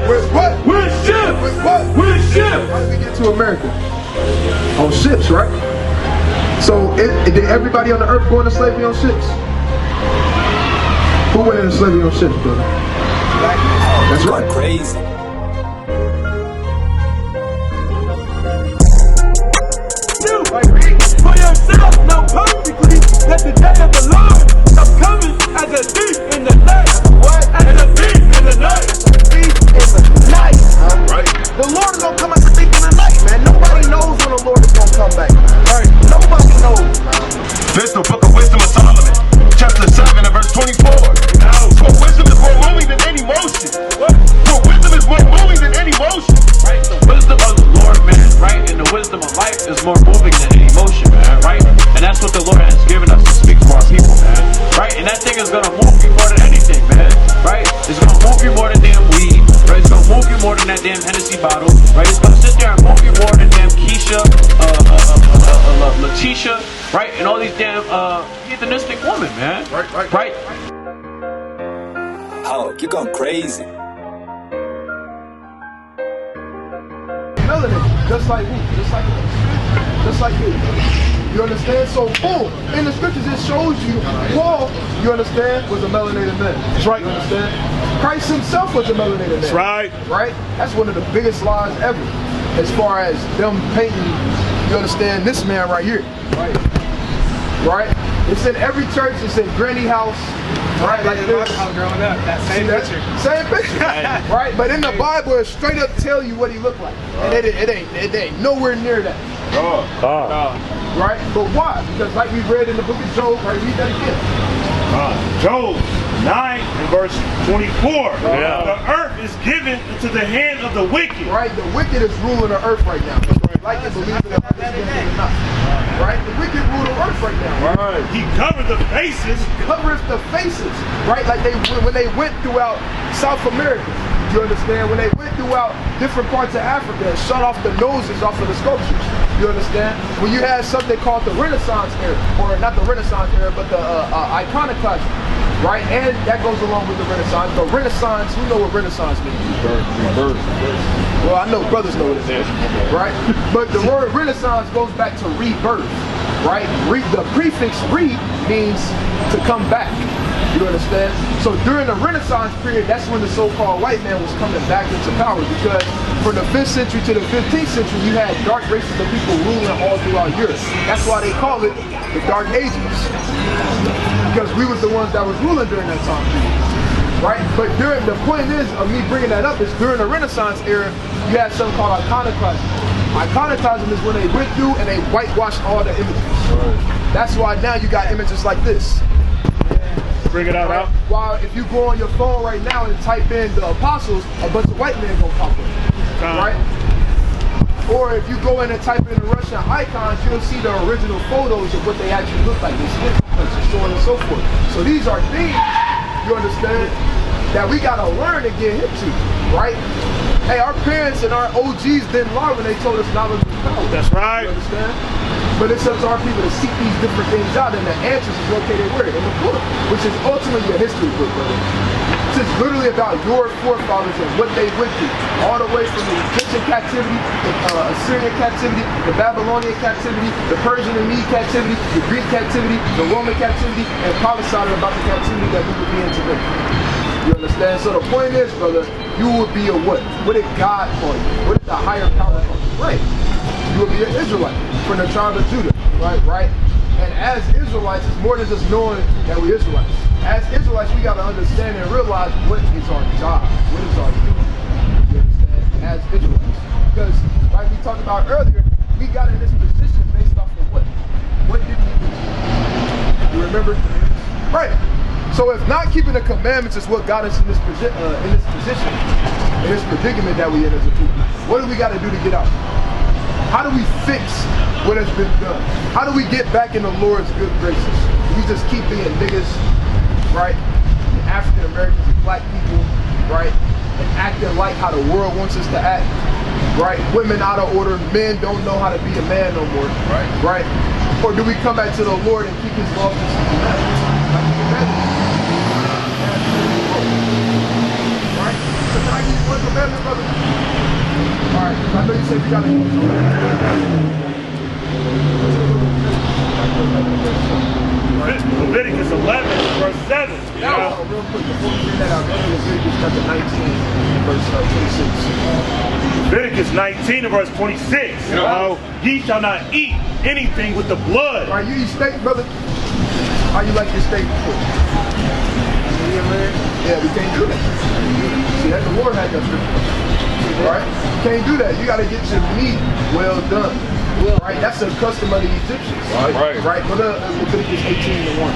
With what? With ships. With what? With ships. How did we get to America? On ships, right? So did everybody on the earth go into slavery on ships? Who went into slavery on ships, brother? That's right. Crazy. For yourself, know perfectly that the day of the Lord is coming as a thief in the night. What? As a thief in the night. Thief in the night. Right. The Lord is gonna come as a thief in the night, man. Nobody knows when the Lord is gonna come back. Right. Nobody knows. This the book of wisdom of Solomon, chapter 7 and verse 24. For wisdom is more moving than any motion. For wisdom is more moving than any motion. Right? The wisdom of the Lord, man, right? And the wisdom of life is more moving than any emotion, man, right? And that's what the Lord has given us to speak to our people, man. Right? And that thing is gonna move you more than anything, man. Right? It's gonna move you more than damn weed. Right? It's gonna move you more than that damn Hennessy bottle. Right? It's gonna sit there and move you more than damn Keisha, Letitia, right? And all these damn heathenistic women, man. Right? Oh, you're going crazy. Melanin, just like who? Just like you. You understand? So boom, in the scriptures it shows you Paul, you understand, was a melanated man. That's right, you understand? Christ himself was a melanated man. That's right. Right? That's one of the biggest lies ever. As far as them painting, you understand, this man right here. Right. Right? It's in every church, it's in granny house. Right, like this. Growing up, that same picture. Same picture. Right? But in the Bible it straight up tell you what he looked like. And it ain't nowhere near that. Right? But why? Because like we read in the book of Job, right? Read that again. Job 9 and verse 24. The earth is given into the hand of the wicked. Right? The wicked is ruling the earth right now. Like and believe it or not. Right? The wicked rule the earth right now. Right. He covered the faces. Covers the faces. Right? Like when they went throughout South America. You understand? When they went throughout different parts of Africa and shut off the noses off of the sculptures. You understand? When you had something called the Renaissance era, or not the Renaissance era, but the iconoclasm, right? And that goes along with the Renaissance. The Renaissance, who know what Renaissance means? Rebirth. Well, I know brothers know what it is, right? But the word Renaissance goes back to rebirth, right? The prefix re means to come back. You understand? So during the Renaissance period, that's when the so-called white man was coming back into power, because from the 5th century to the 15th century, you had dark races of people ruling all throughout Europe. That's why they call it the Dark Ages, because we was the ones that was ruling during that time period. Right? But the point is of me bringing that up is during the Renaissance era, you had something called iconoclasm. Iconoclasm is when they went through and they whitewashed all the images. That's why now you got images like this. Bring it out. Right? While if you go on your phone right now and type in the apostles, a bunch of white men gonna pop up. Right? Or if you go in and type in the Russian icons, you'll see the original photos of what they actually look like. They skin and so on and so forth. So these are things, you understand, that we gotta learn and get hip to, right? Hey, our parents and our OGs didn't lie when they told us knowledge was power. That's right. You understand? But it's up to our people to seek these different things out, and the answers is located where? In the book, which is ultimately a history book, brother. This is literally about your forefathers and what they went through, all the way from the Egyptian captivity, the Assyrian captivity, the Babylonian captivity, the Persian and Mede captivity, the Greek captivity, the Roman captivity, and prophesied about the captivity that we would be in today. You understand? So the point is, brother, you would be a what? What did God call you? What did the higher power call you? Right. You would be an Israelite from the tribe of Judah. Right? And as Israelites, it's more than just knowing that we're Israelites. As Israelites, we got to understand and realize what is our job, what is our duty, you understand, as Israelites. Because, like we talked about earlier, we got in this position based off of what? What did we do? You remember? Right. So if not keeping the commandments is what got us in this position, in this predicament that we in as a people, what do we got to do to get out? How do we fix what has been done? How do we get back in the Lord's good graces? We just keep being niggas, right? African Americans and black people, right? And acting like how the world wants us to act, right? Women out of order, men don't know how to be a man no more, right? Or do we come back to the Lord and keep his laws and commandments? Right? So can I give you one commandment? you gotta Leviticus 11, verse 7. Now, real quick, before we read that out, Leviticus chapter 19, verse 26. Leviticus 19 and verse 26. Ye shall not eat anything with the blood. All right, you eat steak, brother? How you like your steak before? Yeah, man. Yeah, we can't do that. See, that the Lord had that scripture. Right? You can't do that. You got to get your meat well done. Right? That's a custom of the Egyptians. Right? Go to Leviticus 18 and 1.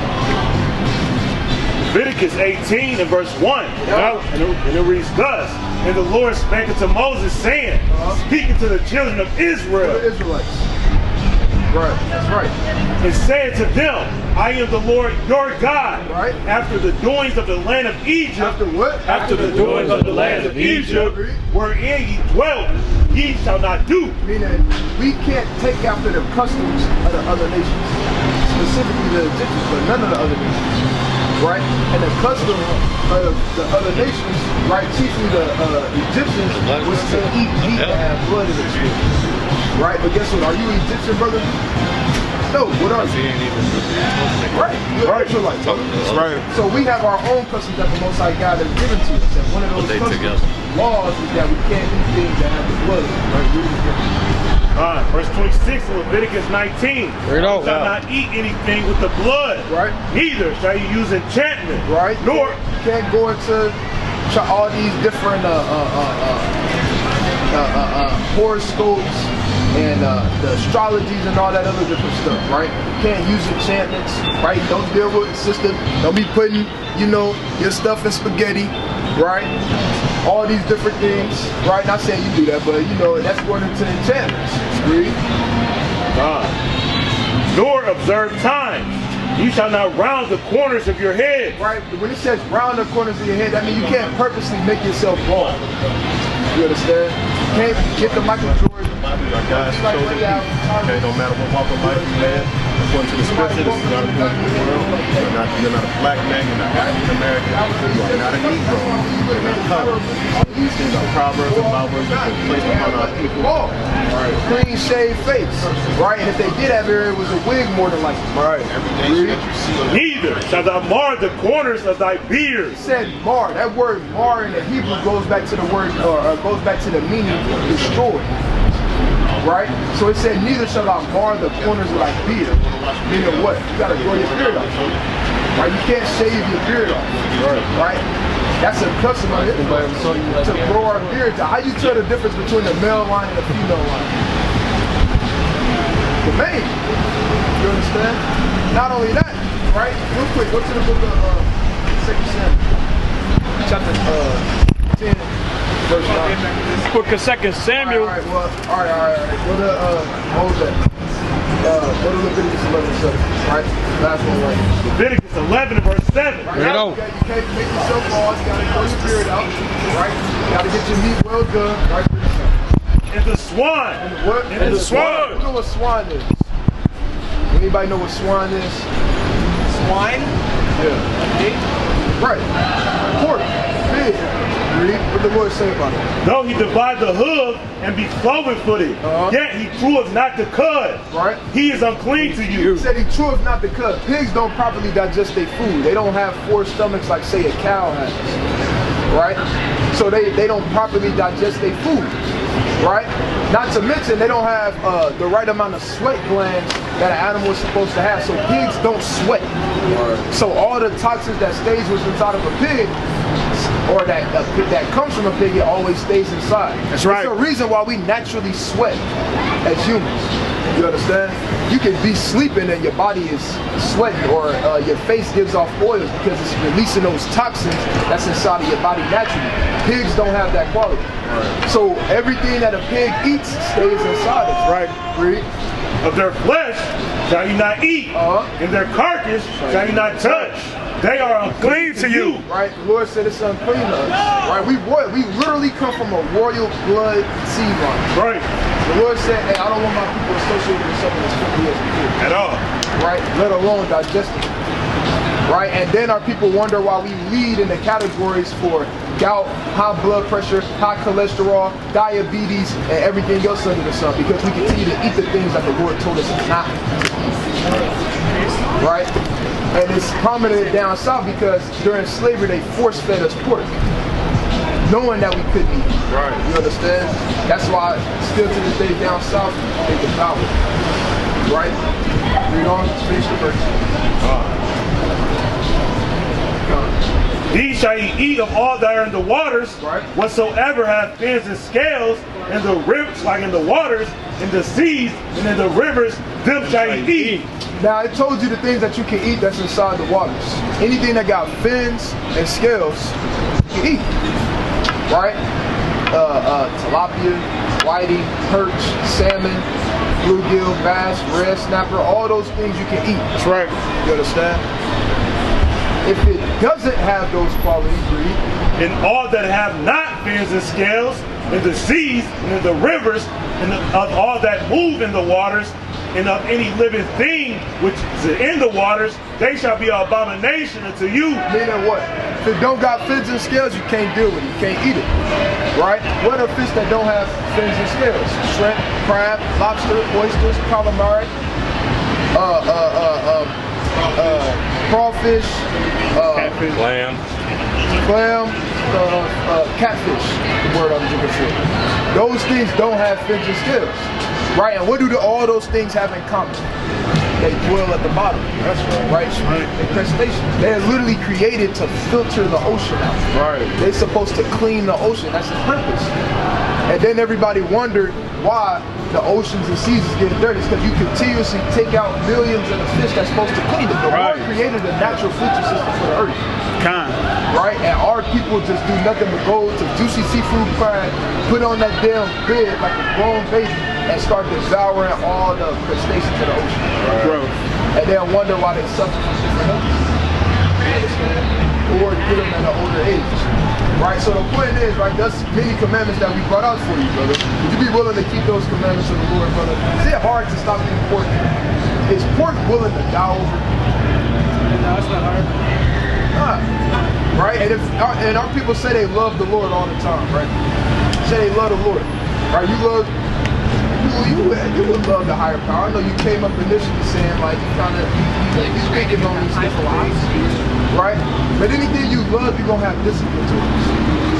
Leviticus 18 and verse 1. And it reads thus. And the Lord spake unto Moses, saying, speaking to the children of Israel. The Israelites. Right, that's right. And said to them, I am the Lord your God. Right. After the doings of the land of Egypt. After what? After the doings of the land of Egypt, wherein ye dwelt, ye shall not do. Meaning, we can't take after the customs of the other nations. Specifically the Egyptians, but none of the other nations. Right? And the custom of the other nations, right, chiefly the Egyptians, was to eat meat that had blood in it. Right? But guess what? Are you Egyptian, brother? No, what are you? Right. You're an Israelite. Right. So we have our own customs that the Most High God has given to us. And one of those customs laws is that we can't eat things that have the blood in it. Verse 26 of Leviticus 19. Bring it out. Shall not eat anything with the blood. Right. Neither shall you use enchantment. Right. Nor can't go into all these different horoscopes and the astrologies and all that other different stuff, right? You can't use enchantments, right? Don't deal with sister. Don't be putting, you know, your stuff in spaghetti, right? All these different things, right? Not saying you do that, but you know, that's going into enchantments. Read. Nor observe times. You shall not round the corners of your head. Right? When it says round the corners of your head, that means you can't purposely make yourself wrong. You understand? You can't get the Michael Jordan. Our God's chosen people. Okay, no matter what walk of life you have, according to the scripture, this is not a country in the world. You're not a black man, you're not African American, you are not a Negro, you're not colored. All of these things are proverbs and proverbs that have been placed upon our people. Right. Clean shaved face. Right? And if they did have hair, it was a wig more than likely. Right. Neither shall thou mar the corners of thy beard. It said mar. That word mar in the Hebrew goes back to the word, or goes back to the meaning of destroy. Right? So it said, neither shall I mar the corners of thy beard. Meaning what? You gotta grow your beard off. Right? You can't shave your beard off. Right? That's a custom of it. To grow our beards. How you tell the difference between the male line and the female line? The mane. You understand? Not only that, right? Real quick, go to the book of 2 Samuel. Chapter 10. Verse 9. Book of 2 Samuel. All right. Go to hold that. Go to Leviticus 11:7. Right? Last one, right? Leviticus 11 verse 7. Right? You can't make yourself bald. You gotta grow your beard out. Right? You gotta get your meat well done. Right? And the swan. And what? And the swan. You know what swan is? Anybody know what swan is? Swine? Yeah. Right. Pork. Pig. Read what the Lord say about it. Though he divide the hoof and be cloven-footed, yet he cheweth not the cud. Right. He is unclean to you. He said he cheweth not the cud. Pigs don't properly digest their food. They don't have 4 stomachs like, say, a cow has. Right? So they don't properly digest their food. Right? Not to mention they don't have the right amount of sweat glands that an animal is supposed to have. So pigs don't sweat. So all the toxins that stays within inside of a pig, or that comes from a pig, it always stays inside. That's right. It's the reason why we naturally sweat as humans. You understand? You can be sleeping and your body is sweating, or your face gives off oils because it's releasing those toxins that's inside of your body naturally. Pigs don't have that quality. So everything that a pig eats stays inside us. Right. Read. Of their flesh shall you not eat, and their carcass shall you not touch. They are unclean to you. Right? The Lord said it's unclean to us. Right? We literally come from a royal blood seed line. Right. The Lord said, hey, I don't want my people associated with something that's filthy as a pig. At all. Right? Let alone digesting. right? And then our people wonder why we lead in the categories for gout, high blood pressure, high cholesterol, diabetes, and everything else under the sun, because we continue to eat the things that the Lord told us not to eat, right? And it's prominent down south because during slavery they force-fed us pork, knowing that we couldn't eat. Right. You understand? That's why still to this day down south they devour. Right? Read on, finish the verse. These shall ye eat of all that are in the waters, Right. whatsoever have fins and scales, in the rivers, like in the waters, in the seas, and in the rivers, them shall ye eat. Now I told you the things that you can eat that's inside the waters. Anything that got fins and scales, you can eat. Right? Tilapia, whiting, perch, salmon, bluegill, bass, red snapper, all those things you can eat. That's right. You understand? If it doesn't have those qualities, read. And all that have not fins and scales, in the seas, and in the rivers, and of all that move in the waters, and of any living thing which is in the waters, they shall be an abomination unto you. Meaning what? If it don't got fins and scales, you can't deal with it. You can't eat it. Right? What are fish that don't have fins and scales? Shrimp, crab, lobster, oysters, calamari, crawfish, Catfish. Lamb. clam, catfish, the word I'm looking for. Those things don't have fins and scales. Right? And what do all those things have in common? They dwell at the bottom. That's right. Right? They're crustaceans. They're literally created to filter the ocean out. Right. They're supposed to clean the ocean. That's the purpose. And then everybody wondered why the oceans and seas is getting dirty. It's because you continuously take out millions of the fish that's supposed to clean it. The Right. Lord created a natural filter system for the earth. Kind. Right? And our people just do nothing but go to juicy seafood crab, put on that damn bed like a grown baby, and start devouring all the crustaceans in the ocean. Gross. And then wonder why they suffer from different illnesses. Or get them at an older age. Right? So the point is, right, that's many commandments that we brought out for you, brother. Would you be willing to keep those commandments of the Lord, brother? Is it hard to stop eating pork? Is pork willing to die over? No, it's not hard. Right? And our people say they love the Lord all the time, right? Say they love the Lord. Right? You would love the higher power. I know you came up initially saying like you thinking on these different things, right? But anything you love, you're gonna have discipline towards.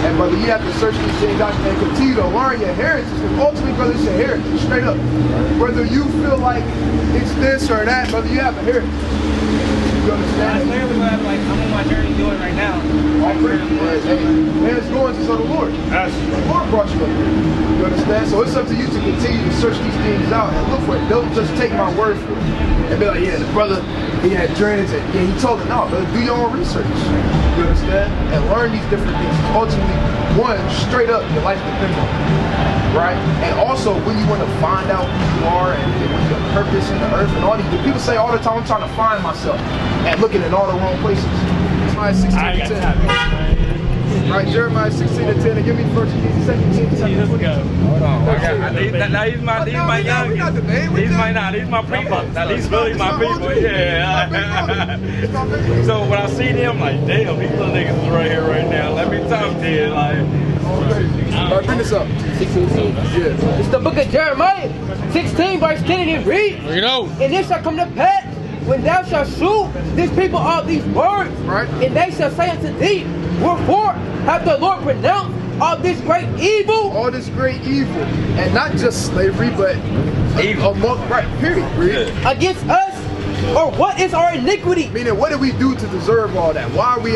And brother, you have to search these things out and continue to learn your heritage. Because ultimately, brother, it's your heritage, straight up. Whether you feel like it's this or that, brother, you have a heritage. You That's understand? literally what I'm on my journey doing right now. All praise. Man, it's going to the Lord. That's The Lord brought you up here. You understand? So it's up to you to continue to search these things out and look for it. Don't just take my word for it. And be like, yeah, the brother, he had dreams and yeah, he told it. No, brother, do your own research. You understand? And learn these different things. Ultimately, one, straight up, your life depends on it. Right? And also, when you want to find out who you are and your purpose in the earth and all these, people say all the time, I'm trying to find myself and looking in all the wrong places. Jeremiah 16:10. Right, Jeremiah 16:10. And give me first Kings, 2 Kings, 2 Hold on. Now these my young. These my people. Now these really my people. Yeah. So when I see them, like, damn, these little niggas is right here right now. Let me talk to you, like. All right, bring this up. 16. Yeah. It's the book of Jeremiah, 16 verse 10, and it reads, and it shall come to pass, when thou shalt shew this people all these words, Right. and they shall say unto thee, wherefore hath the Lord pronounced all this great evil All this great evil. And not just slavery, but evil. Right, period. Read. against us? Or what is our iniquity? Meaning, what did we do to deserve all that? Why are we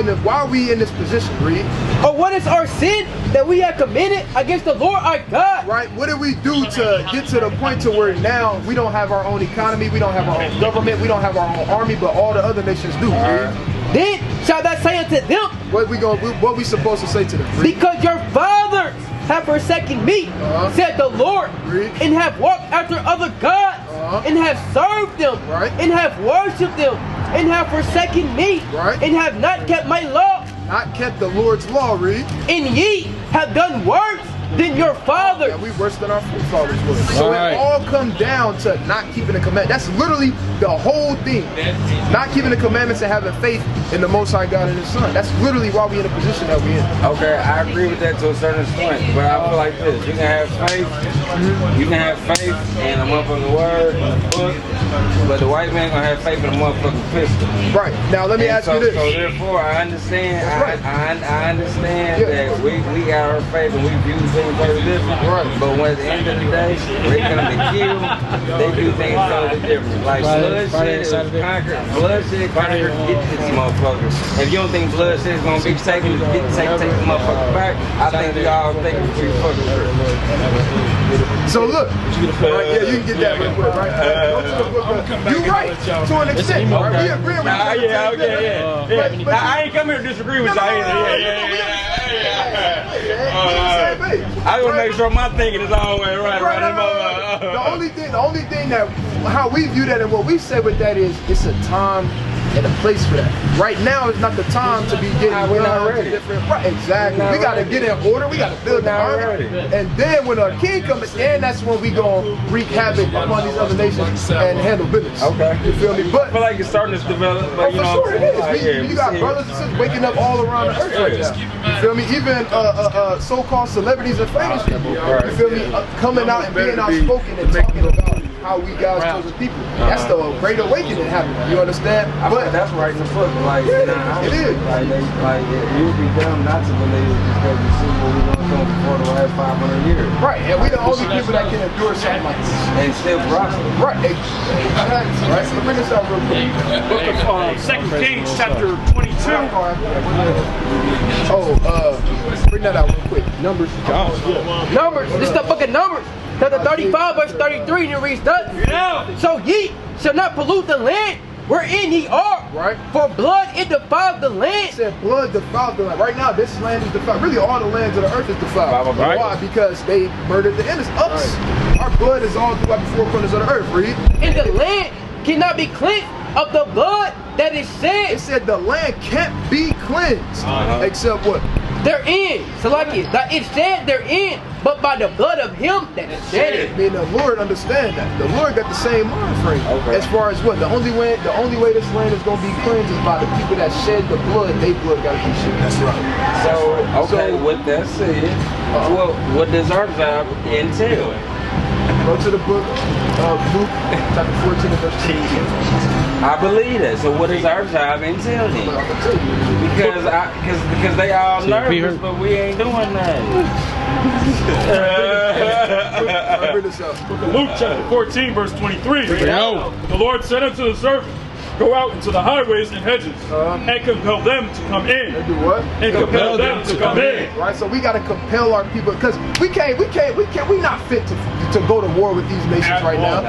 in this position, Reed? Or what is our sin that we have committed against the Lord our God? Right? What did we do to get to the point to where now we don't have our own economy, we don't have our own government, we don't have our own army, but all the other nations do, Reed? Then shall thou say unto them, What we supposed to say to them, Reed? because your fathers have forsaken me, said the Lord, Read. and have walked after other gods, and have served them, Right. and have worshipped them, and have forsaken me, Right. and have not kept my law, Not kept the Lord's law, Reed. and ye have done worse than your fathers. Yeah, we worse than our forefathers were. So it all comes down to not keeping the commandments. That's literally the whole thing. Not keeping the commandments and having faith in the Most High God and His Son. That's literally why we in the position that we in. Okay, I agree with that to a certain extent, but I feel like this: you can have faith, you can have faith in a motherfucking word, in a book, but the white man gonna have faith in a motherfucking pistol. Right. Now let me ask you this. So therefore, I understand. I understand that we got our faith and we view things very different. Right. But when at the end of the day, when they come to kill, they do things totally different. Like bloodshed is conquered. Bloodshed conquered. Get this motherfucker. If you don't think bloodshed is gonna be taken, take the motherfucker back, I think we all think it's pretty fucking true. So look, right, yeah, you can get that real quick, right? You're right, to an extent, right? We agree with you. Yeah. I ain't come here to disagree with y'all either. I gotta make sure my thinking is all the way right. The only thing that how we view that and what we say with that is it's a time and a place for that. Right now is not the time to be getting different. Right, exactly. We gotta get in order. We gotta build the army, and then when our king comes, then that's when we gonna wreak havoc upon these other nations and handle business. Okay, you feel me? But I feel like it's starting to develop. But you know, for sure it is. You got brothers and sisters waking up all around the earth right now. You feel me? Even so-called celebrities and famous people. You feel me? Coming out and being outspoken and talking about how we God's chosen people. That's the great awakening happening. You understand? But that's right in the book. Like, it is. Like you'd be dumb not to believe it because you see what we've been doing for the last 500 years. Right, and we the only people that can endure something like this. And still prosper. Right. Right. So bring this out real quick. Book of 2 Kings, chapter 22. Bring that out real quick. Numbers. Numbers. This is the book of Numbers. Chapter 35, verse 33, and it reads that. So ye shall not pollute the land wherein ye are. Right. For blood it defiled the land. It said blood defiled the land. Right now, this land is defiled. Really, all the lands of the earth is defiled. Right. Why? Because they murdered the innocent. Us. Right. Our blood is all throughout the four corners of the earth. Read. And the land cannot be cleansed of the blood that is shed. It said the land can't be cleansed. Except what? Therein. So like that it said therein, but by the blood of him that shed it. I mean, the Lord understand that. The Lord got the same mind frame. Okay. As far as what? The only way this land is gonna be cleansed is by the people that shed the blood. Their blood gotta be shed. That's right. So with that said, what does our job entail? Go to the book of Luke, chapter 14 and verse 18. I believe that. So what does our job entail then? Because they all nervous, but we ain't doing nothing. Luke chapter 14, verse 23. The Lord said unto the servant, go out into the highways and hedges and compel them to come in. And do what? And compel them to come in. Right, so we got to compel our people because we not fit to go to war with these nations right now.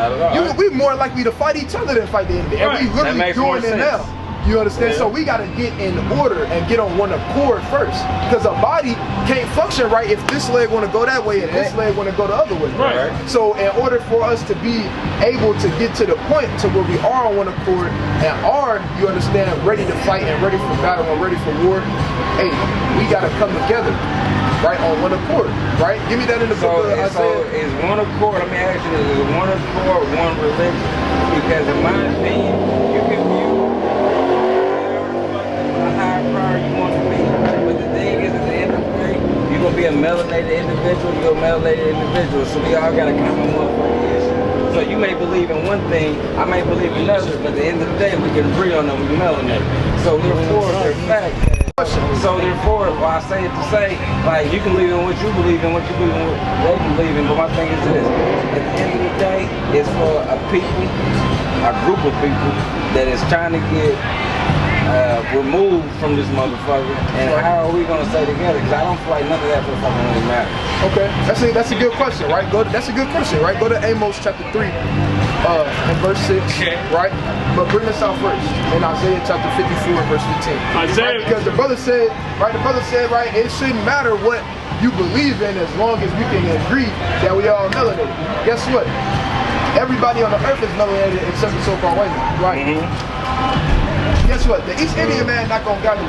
We more likely to fight each other than fight the enemy, and we literally doing it now. You understand? Yeah. So we got to get in order and get on one accord first, because a body can't function right if this leg want to go that way and this leg want to go the other way. Right. So in order for us to be able to get to the point to where we are on one accord and are, you understand, ready to fight and ready for battle and ready for war, hey, we got to come together. Right, on one accord, right? Give me that in the book of Isaiah. So is one accord, let me ask you, is one accord one religion? Because in my opinion, you can view a higher power you want to be. But the thing is, at the end of the day, you're going to be a melanated individual, you're a melanated individual. So we all got a common motherfucking issue. So you may believe in one thing, I may believe in another, but at the end of the day, we can agree on them, we melanated. So therefore, they're fact. So therefore, I say it to say, like, you can believe in what you believe in, what you believe in, what they believe in, but my thing is this, at the end of the day, it's for a people, a group of people that is trying to get removed from this motherfucker, and how are we going to stay together? Because I don't feel like none of that will fucking really matter. Okay, that's a good question, right? That's a good question, right? Go to Amos chapter 3 and verse 6, right? But bring this out first in Isaiah chapter 54 and verse 15. Right? Because the brother said, right, it shouldn't matter what you believe in as long as we can agree that we all melanated. Guess what? Everybody on the earth is melanated except the so-called white man, right? Guess what? The East Indian man not gonna got this.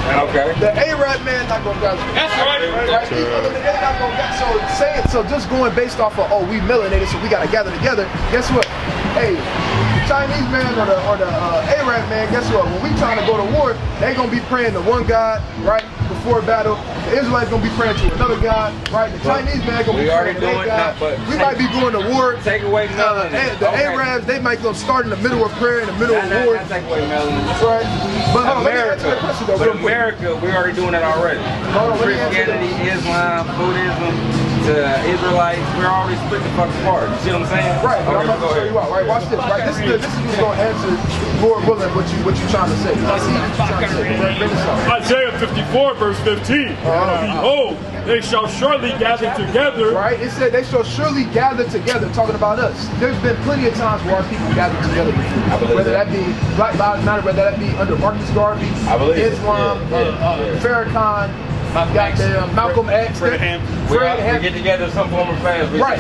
Okay. The Arab man not gonna gather. That's right. Right? These other men, they not gonna gather. So just going based off of, oh, we melanated, so we gotta gather together. Guess what? Hey, the Chinese man or the Arab man, guess what? When we trying to go to war, they gonna be praying to one God, right? Before battle. The Israelites gonna be praying to another God, right? The Chinese man gonna be praying to their God. We might be going to war. Take away melanin. The Arabs, they might go start in the middle of prayer, in the middle of war. Take away melanin. Right. But hold on, America, let me answer the question though. but America, we're already doing it already. Hold on, let me answer Christianity, Islam, Buddhism, to Israelites, we're already split the fuck apart. You see what I'm saying? Right, but I'm about to show you out. Right, watch this. Right, this is what's going to answer, Lord willing, what you trying to say. I see what you trying to say. Right, bring this up. Isaiah 54 verse 15. Behold, they shall surely gather together. Right, it said they shall surely gather together, talking about us. There's been plenty of times where our people gathered together before. Whether that be Black Lives Matter, whether that be under Marcus Garvey, Islam, Farrakhan, goddamn Malcolm X, we get together in some form of fast. Right,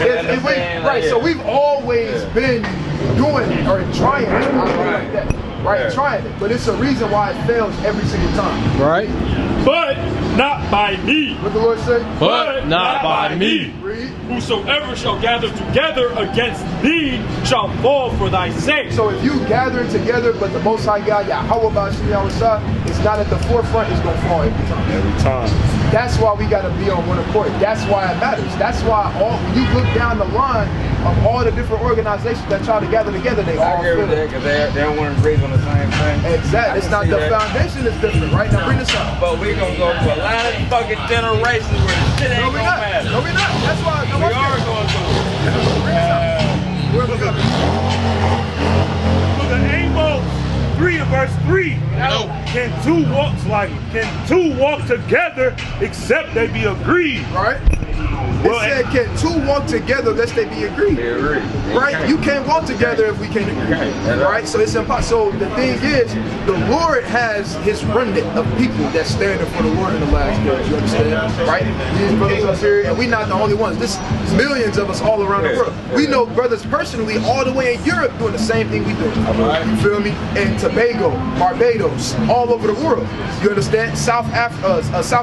right. So we've always been doing it or trying it, like that. Right, trying it, but it's a reason why it fails every single time. Right, but not by me. What the Lord say? But not by me. Read. Whosoever shall gather together against thee shall fall for thy sake. So if you gather together, but the Most High God, Yahweh is not at the forefront, it's gonna fall every time. Every time. That's why we gotta be on one accord. That's why it matters. That's why when you look down the line of all the different organizations that try to gather together, they all fail. Because they don't want to agree on the same thing. Exactly. It's not the foundation is different, right? Now bring this up. But we're gonna go through a lot of fucking generations where the shit ain't gonna matter. No, we're not. That's why we are going through it. Look at Look at Amos 3 and verse 3. Can two walk together except they be agreed? Right. It said, can two walk together lest they be agreed? They agree. Right? You can't walk together if we can't agree. Right? So it's impossible. So the thing is, the Lord has his remnant of people that's standing for the Lord in the last days. You understand? Right? These brothers up here, and we're not the only ones. There's millions of us all around the world. We know brothers personally all the way in Europe doing the same thing we do. You feel me? And Tobago, Barbados, all over the world. You understand? South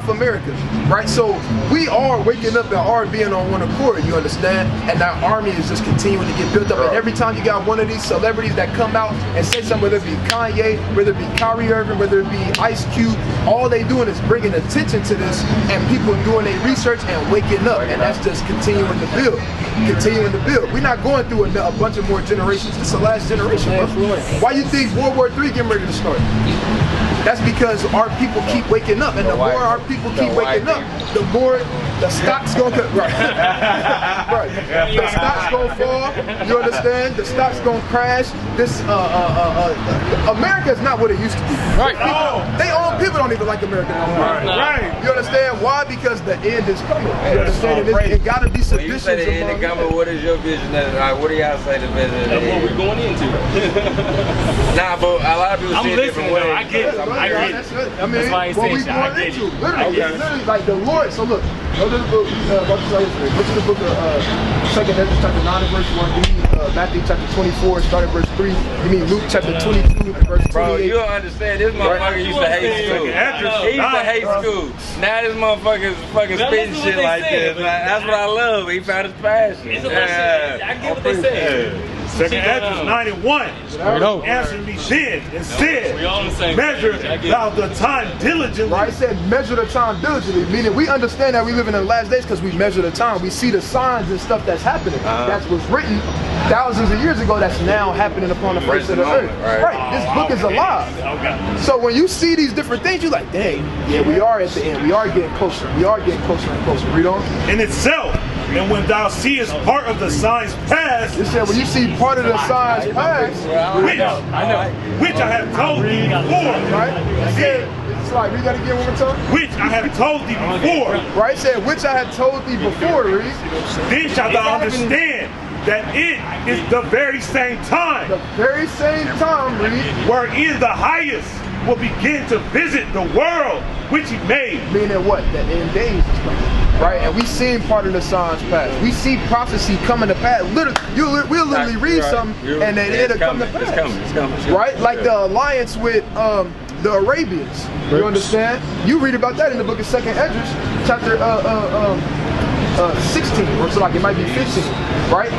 America. Right? So we are waking up and are being on one accord, you understand? And that army is just continuing to get built up. And every time you got one of these celebrities that come out and say something, whether it be Kanye, whether it be Kyrie Irving, whether it be Ice Cube, all they doing is bringing attention to this and people doing their research and waking up. And that's just continuing to build. Continuing to build. We're not going through a bunch of more generations. It's the last generation. Why you think World War III getting ready to start? That's because our people keep waking up, and the more our people keep waking up, the more the stock's gonna right. The stock's gonna fall. You understand? The stock's gonna crash. This America is not what it used to be. Right. People don't even like America no more. Right. You understand why? Because the end is coming. You understand? It gotta be sedition. You say the end is coming. What is your vision? What do y'all say the vision is? That's what we're going into. Nah, but a lot of people see it different ways. I get it. I get it. I mean, what we going into, literally, it's literally like the Lord. So look, go to the book. Go to the book of 2nd Ezra chapter 9 and verse 1. Give me Matthew chapter 24, start at verse 3. Give me Luke chapter 22 and verse 28. Bro, you don't understand. This motherfucker used to hate school. He used to hate school. Now this motherfucker's fucking spitting shit like this. That's what I love. He found his passion. I get what they say. 2nd Ezra 9 and 1. Answered me then and said, measure thou the time diligently. Right, it said measure the time diligently, meaning we understand that we live in the last days because we measure the time. We see the signs and stuff that's happening. That was written thousands of years ago that's now happening upon the face of the earth. Right, this book is alive. So when you see these different things, you're like, dang, yeah, we are at the end. We are getting closer. We are getting closer and closer. Read on. In itself. And when thou seest part of the signs pass, it said when you see part of the signs pass, which I have told thee before, right? It said, it's like, we gotta get one more time. Which I have told thee before, right? It said, which I have told thee before, read. Then shalt thou understand that it is the very same time. The very same time, read. Wherein the highest will begin to visit the world which he made. Meaning what? The end days is coming. Right, and we seen part of the signs pass. We see prophecy coming to pass. We'll literally read something, and then it'll come to pass. It's coming. Right, like the alliance with the Arabians. You understand? You read about that in the book of 2nd Esdras, chapter 16, or so like it might be 15, right?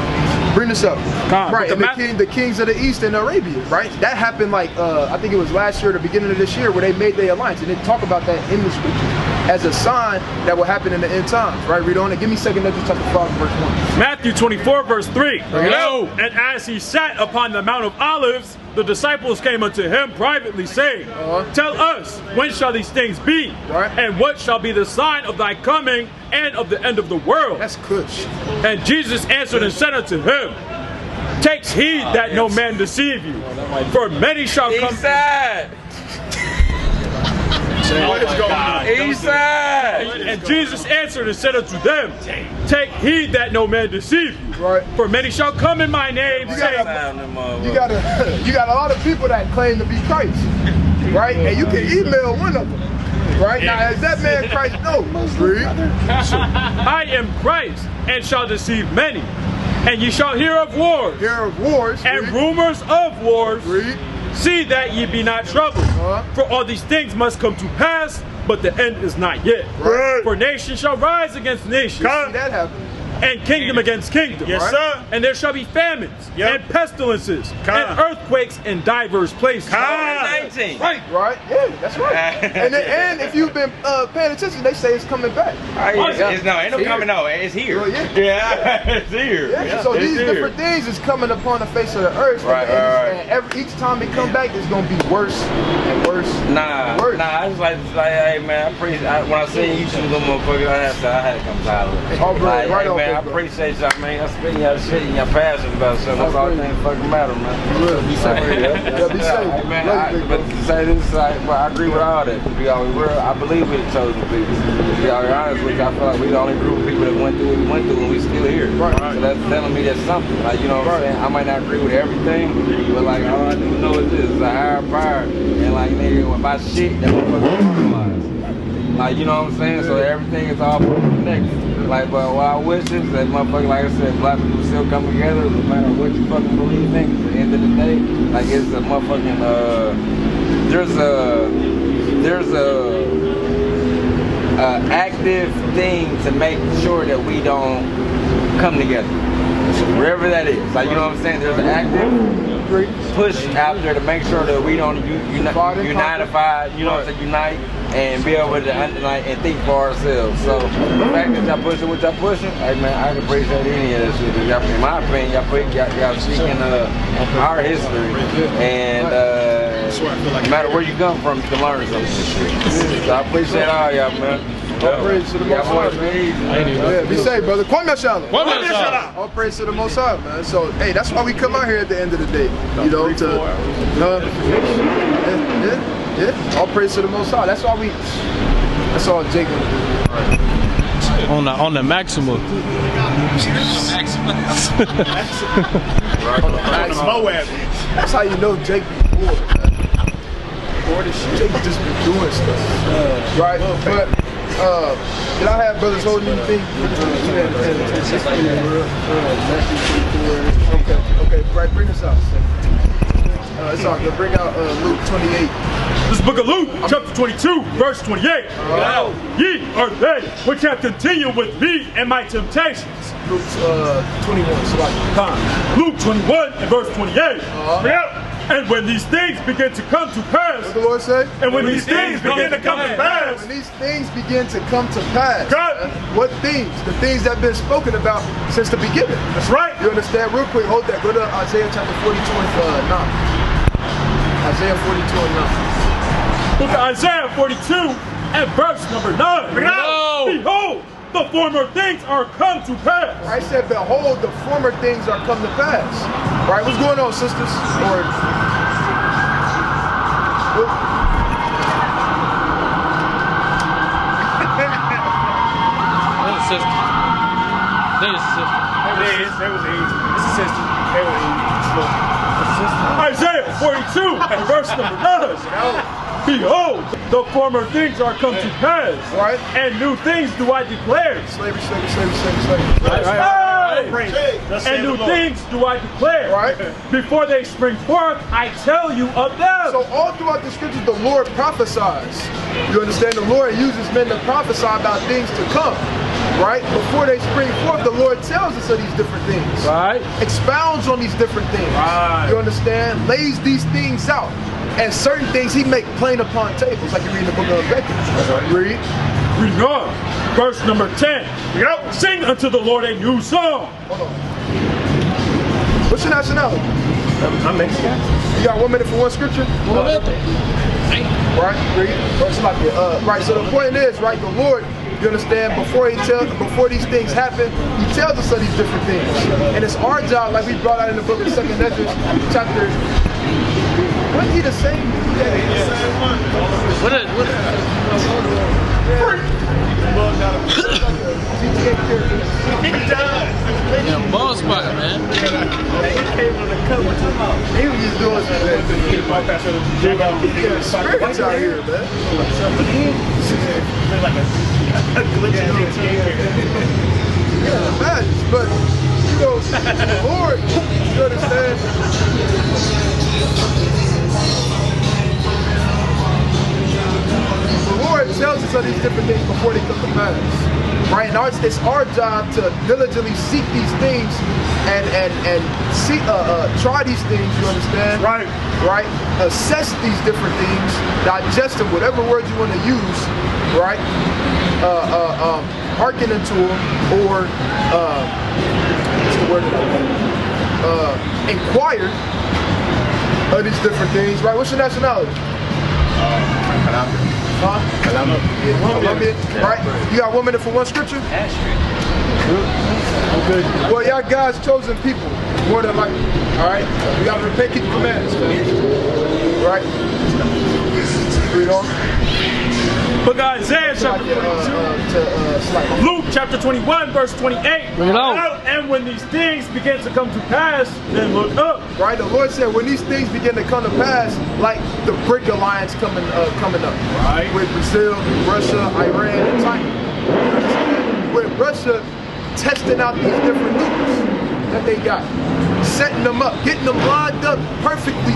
Bring this up. Right, and the kings of the East and Arabia, right? That happened like, I think it was last year, the beginning of this year, where they made the alliance. And they talk about that in the scripture as a sign that will happen in the end times, right? Read on it. Give me 2nd Esdras chapter 5, verse 1. Matthew 24, verse 3. And as he sat upon the Mount of Olives, the disciples came unto him privately, saying, Tell us, when shall these things be? Right. And what shall be the sign of thy coming and of the end of the world? That's Kush. And Jesus answered and said unto him, Take heed that no man deceive you, for many shall come. What is going on? And Jesus answered and said unto them, Take heed that no man deceive you. Right. For many shall come in my name, saying, you got a lot of people that claim to be Christ, right? And you can email one of them, right? Now, is that man Christ? No. I am Christ, and shall deceive many. And ye shall hear of wars. And rumors of wars. See that ye be not troubled. For all these things must come to pass, but the end is not yet. For nation shall rise against nation. See that happen. And kingdom against kingdom. Yes, sir. And there shall be famines, and pestilences, and earthquakes in divers places. Right, yeah, that's right. and if you've been paying attention, they say it's coming back. Ain't no coming out. It's here. It's here. Yeah. So these different things is coming upon the face of the earth. And each time it come back, it's gonna be worse and worse. Nah, I just like, hey man, when I see you shoot them motherfuckers, I had to come silent. Right on. I appreciate y'all, man. I'm spitting y'all shit and y'all passionate about something. That's all that fucking matter, man. Be safe. Be safe. Hey, man, but to say this, I agree with all that. To be honest, I believe we're the chosen people. To be honest with you, I feel like we're the only group of people that went through what we went through and we still here. So that's telling me that's something. Like, you know what I'm saying? I might not agree with everything, but like, all I do know is this, it's a higher power. And like, nigga, if I shit, that motherfucker normalized. Like, you know what I'm saying? So everything is all connected. Like, but what I wish is that motherfucker, like I said, black people still come together, no matter what you fucking believe in. At the end of the day, like it's a motherfucking, there's a active thing to make sure that we don't come together. Wherever that is. Like, you know what I'm saying? There's an active push out there to make sure that we don't unify, you know what I'm saying, unite and be able to like and think for ourselves. So the fact that y'all pushing what y'all pushing, hey man, I can appreciate any of that shit. Y'all, in my opinion, y'all speaking our history, and no matter where you come from, you can learn something. So I appreciate all y'all, man. All praise to the Most High, man. Yeah, be safe, brother. Kwame Shalom. All praise to the Most High, man. So, hey, that's why we come out here at the end of the day. You know, all praise to the Most High. That's all Jake wanted to do. On the maximum. That's how you know Jake be bored, man. Jake just been doing stuff. Right? But did I have brothers holding anything? Okay, right, bring us out. It's all good. Bring out Luke 28. This is the book of Luke, chapter 22, verse 28. Ye are they which have continued with me and my temptations. Luke 21, Luke 21 and verse 28. And when these things begin to come to pass. What the Lord say? And when these things begin to come to pass. When these things begin to come to pass. What things? The things that have been spoken about since the beginning. That's right. You understand? Real quick, hold that. Go to Isaiah chapter 42 and 9. Isaiah 42 and 9. Look at Isaiah 42 and verse number 9. Behold, the former things are come to pass. I said, behold, the former things are come to pass. Right? What's going on, sisters? Or sister. There's a sister. That was easy. It's a sister. That was easy. Isaiah 42 and verse number 9. Behold, The former things are come to pass. Right. And new things do I declare. Slavery. And new things do I declare. Right. Before they spring forth, I tell you of them. So all throughout the scriptures, the Lord prophesies. You understand? The Lord uses men to prophesy about things to come. Right? Before they spring forth, the Lord tells us of these different things. Right. Expounds on these different things. Right. You understand? Lays these things out. And certain things he make plain upon tables, like you read in the book of Leviticus. Read. Read on. Verse number 10. Yep. Sing unto the Lord a new song. Hold on. What's your nationality? I'm Mexican. You got 1 minute for one scripture? Right, read. Right, so the point is, right, the Lord, you understand, before these things happen, he tells us of these different things. And it's our job, like we brought out in the book of 2nd Ezra, chapter. Wasn't he the same? Yeah, ball spot, man. He was just doing spirits out here, man. Yeah, imagine, but you know, the Lord, you understand? The Lord tells us of these different things before they come to pass. Right? And it's our job to diligently seek these things and see, try these things, you understand? Right. Right? Assess these different things, digest them, whatever words you want to use, right? Hearken into them, or what's the word that I want? Inquire of these different things, right? What's your nationality? Colombian. Right? You got 1 minute for one scripture? Okay. Well, y'all guys chosen people, more than likely. Alright? You gotta repent, keep the commands. Right? Read on. Book of Isaiah chapter 22. Luke chapter 21 verse 28. Bring it out. And when these things begin to come to pass, then look up. Right? The Lord said when these things begin to come to pass, like the BRIC alliance coming up. Right. With Brazil, Russia, Iran, and China. With Russia testing out these different nukes that they got. Setting them up, getting them lined up perfectly,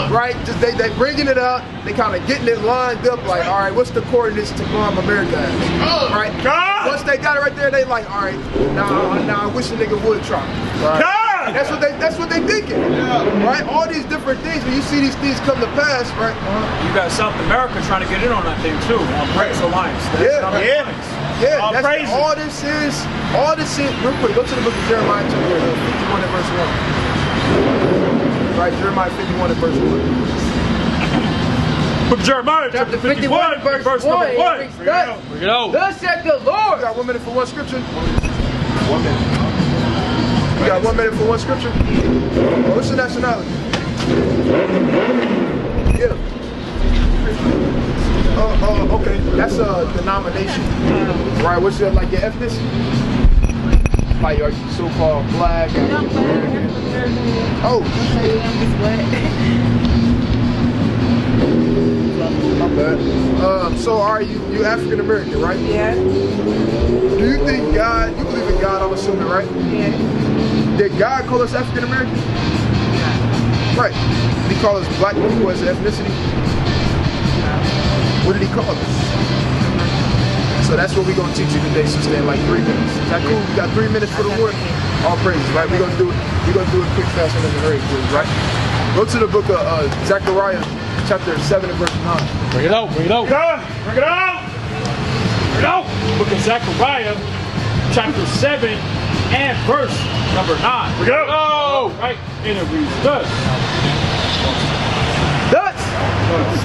right? Just they bringing it out, they kind of getting it lined up like, all right, what's the coordinates to bomb America at? Right? God! Once they got it right there, they like, all right, now I wish a nigga would try. Right? God! That's what they thinking, right? All these different things, when you see these things come to pass, right? You got South America trying to get in on that thing too, on BRICS Alliance. Yeah, all that's all this is, real quick, go to the book of Jeremiah chapter 51 and verse 1. Right, Jeremiah 51 and verse 1. Book of Jeremiah chapter 51 verse number 1. Bring it out. Thus said the Lord. You got 1 minute for one scripture? 1 minute. You got 1 minute for one scripture? What's your nationality? Yeah. Okay, that's a denomination. Right, what's your, like, your ethnicity? Like, are you so-called black? Oh, shit. My bad. So are you African American, right? Yeah. Do you think God, you believe in God, I'm assuming, right? Yeah. Did God call us African American? Right. Did he call us black people as an ethnicity? What did he call us? So that's what we're going to teach you today, sister, in like 3 minutes. Is that cool? We got 3 minutes for the word? All praises, right? We're going to do it quick, fast, and then hurry, right? Go to the book of Zechariah, chapter 7 and verse 9. Bring it out. Bring it out. God, bring it out. Bring it out. Book of Zechariah chapter 7 and verse number 9. Bring it out. Oh, right. And it reads thus. Thus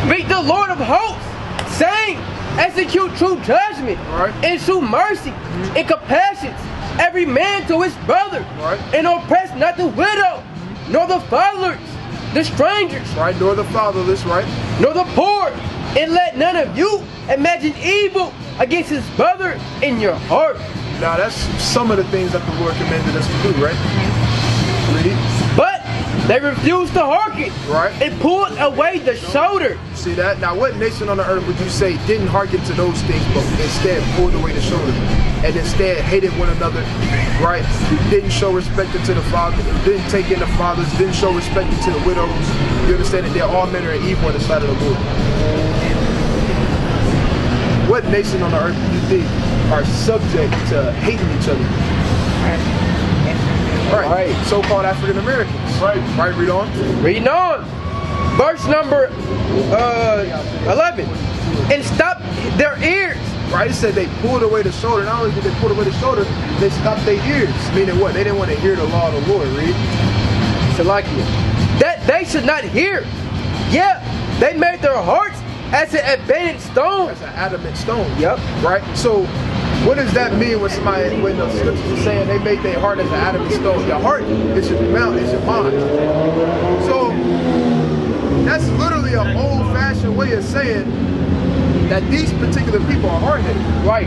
speak the Lord of hosts, saying, execute true judgment, and true mercy, and compassion, every man to his brother, and oppress not the widow, nor the fatherless, the strangers, right? Nor the fatherless, right? Nor the poor, and let none of you imagine evil against his brother in your heart. Now that's some of the things that the Lord commanded us to do, right? Read. But They refused to hearken. Right. It pulled away the shoulder. See that? Now, what nation on the earth would you say didn't hearken to those things, but instead pulled away the shoulder, and instead hated one another, right? Didn't show respect to the father, didn't take in the fathers, didn't show respect to the widows. You understand that they're all men are evil on the side of the Lord. What nation on the earth do you think are subject to hating each other? Right. So-called African Americans. Right. Read on. Reading on. Verse number 11. And stopped their ears. Right. It said they pulled away the shoulder. Not only did they pull away the shoulder, they stopped their ears. Meaning what? They didn't want to hear the law of the Lord. Read. Salakia. That they should not hear. Yeah. They made their hearts as an abandoned stone. As an adamant stone. Yep. Right. So, what does that mean when the scriptures are saying they make their heart as an adamant stone? Your heart is your mouth, is your mind. So that's literally an old-fashioned way of saying that these particular people are hard-headed. Right.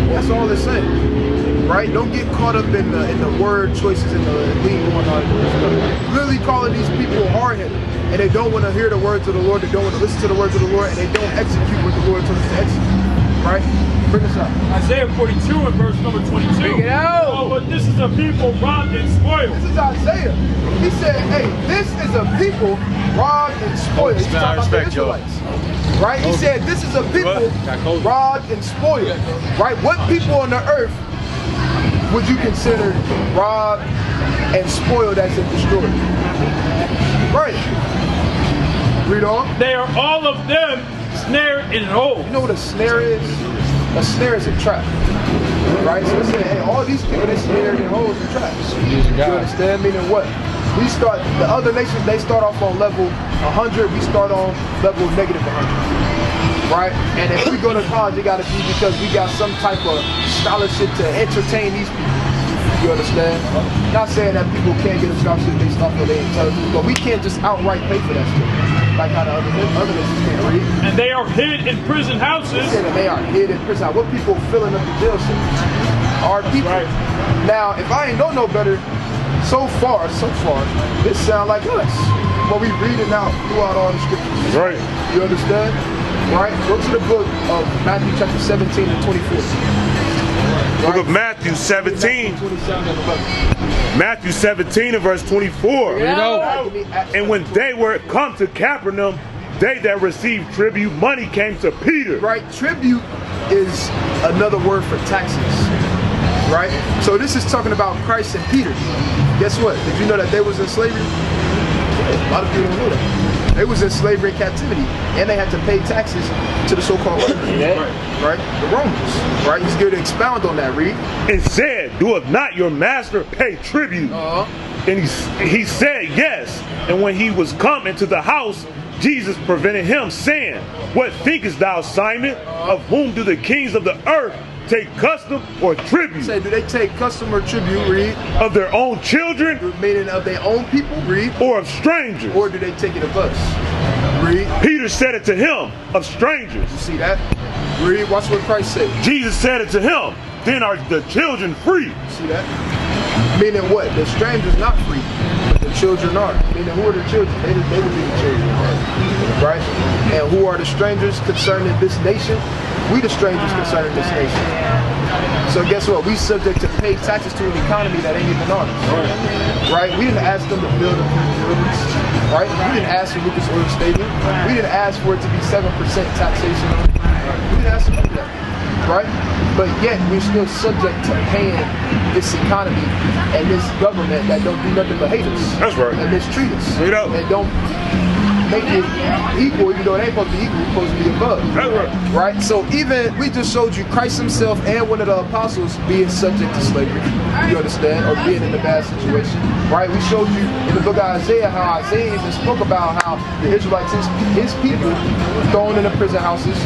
That's all it's saying. Right? Don't get caught up in the word choices and the lingo and all that stuff. Literally calling these people hard-headed. And they don't want to hear the words of the Lord, they don't want to listen to the words of the Lord, and they don't execute what the Lord told us to execute. Right? Bring us up. Isaiah 42 and verse number 22. Bring it out. Oh, but this is a people robbed and spoiled. This is Isaiah. He said, hey, this is a people robbed and spoiled. He's talking about the Israelites. Right? He said, this is a people robbed and spoiled. Right? What people on the earth would you consider robbed and spoiled as in destroyed? Right. Read on. They are all of them snared in an hole. You know what a snare is? A snare is a trap. Right? So it's saying, hey, all these people, they snared in holes and traps. You understand? Meaning what? We start, the other nations, they start off on level 100, we start on level negative 100. Right? And if we go to college, it got to be because we got some type of scholarship to entertain these people. You understand? Not saying that people can't get a scholarship based off of their intelligence, but we can't just outright pay for that stuff. Like how the other nations can't read. And they are hid in prison houses. They say that they are hid in prison. What people filling up the jail cells? Our people. Right. Now, if I ain't know no better, so far, this sound like us. What we reading out throughout all the scriptures. Right. You understand? Right? Go to the book of Matthew chapter 17 and 24. Book of Matthew 17. Matthew 17 and verse 24. And when they were come to Capernaum, they that received tribute money came to Peter. Right? Tribute is another word for taxes. Right? So this is talking about Christ and Peter. Guess what? Did you know that they was in slavery? A lot of people don't know that. They was in slavery and captivity, and they had to pay taxes to the so-called Romans. Right? The Romans. Right? He's going to expound on that, read. And said, doeth not your master pay tribute? And he said, yes. And when he was come into the house, Jesus prevented him, saying, what thinkest thou, Simon? Of whom do the kings of the earth take custom or tribute? Say, do they take custom or tribute, read? Of their own children? Meaning of their own people, read? Or of strangers? Or do they take it of us? Read. Peter said it to him, of strangers. You see that? Read, watch what Christ said. Jesus said it to him, then are the children free. You see that? Meaning what? The strangers not free, but the children are. Meaning who are the children? They would be the children. Right? And who are the strangers concerning this nation? We the strangers concerning this nation. So guess what? We subject to pay taxes to an economy that ain't even ours. Right? We didn't ask them to build buildings. Right? We didn't ask for Lucas Oil Stadium. We didn't ask for it to be 7% taxation. We didn't ask them to do that. Right? But yet we're still subject to paying this economy and this government that don't do nothing but hate us. That's right. And mistreat us. And don't make it equal, even though it ain't supposed to be equal, it's supposed to be above. That's right. Right? So even, we just showed you Christ himself and one of the apostles being subject to slavery. You understand? Or being in a bad situation. Right? We showed you in the book of Isaiah how Isaiah even spoke about how the Israelites, his people, thrown in the prison houses,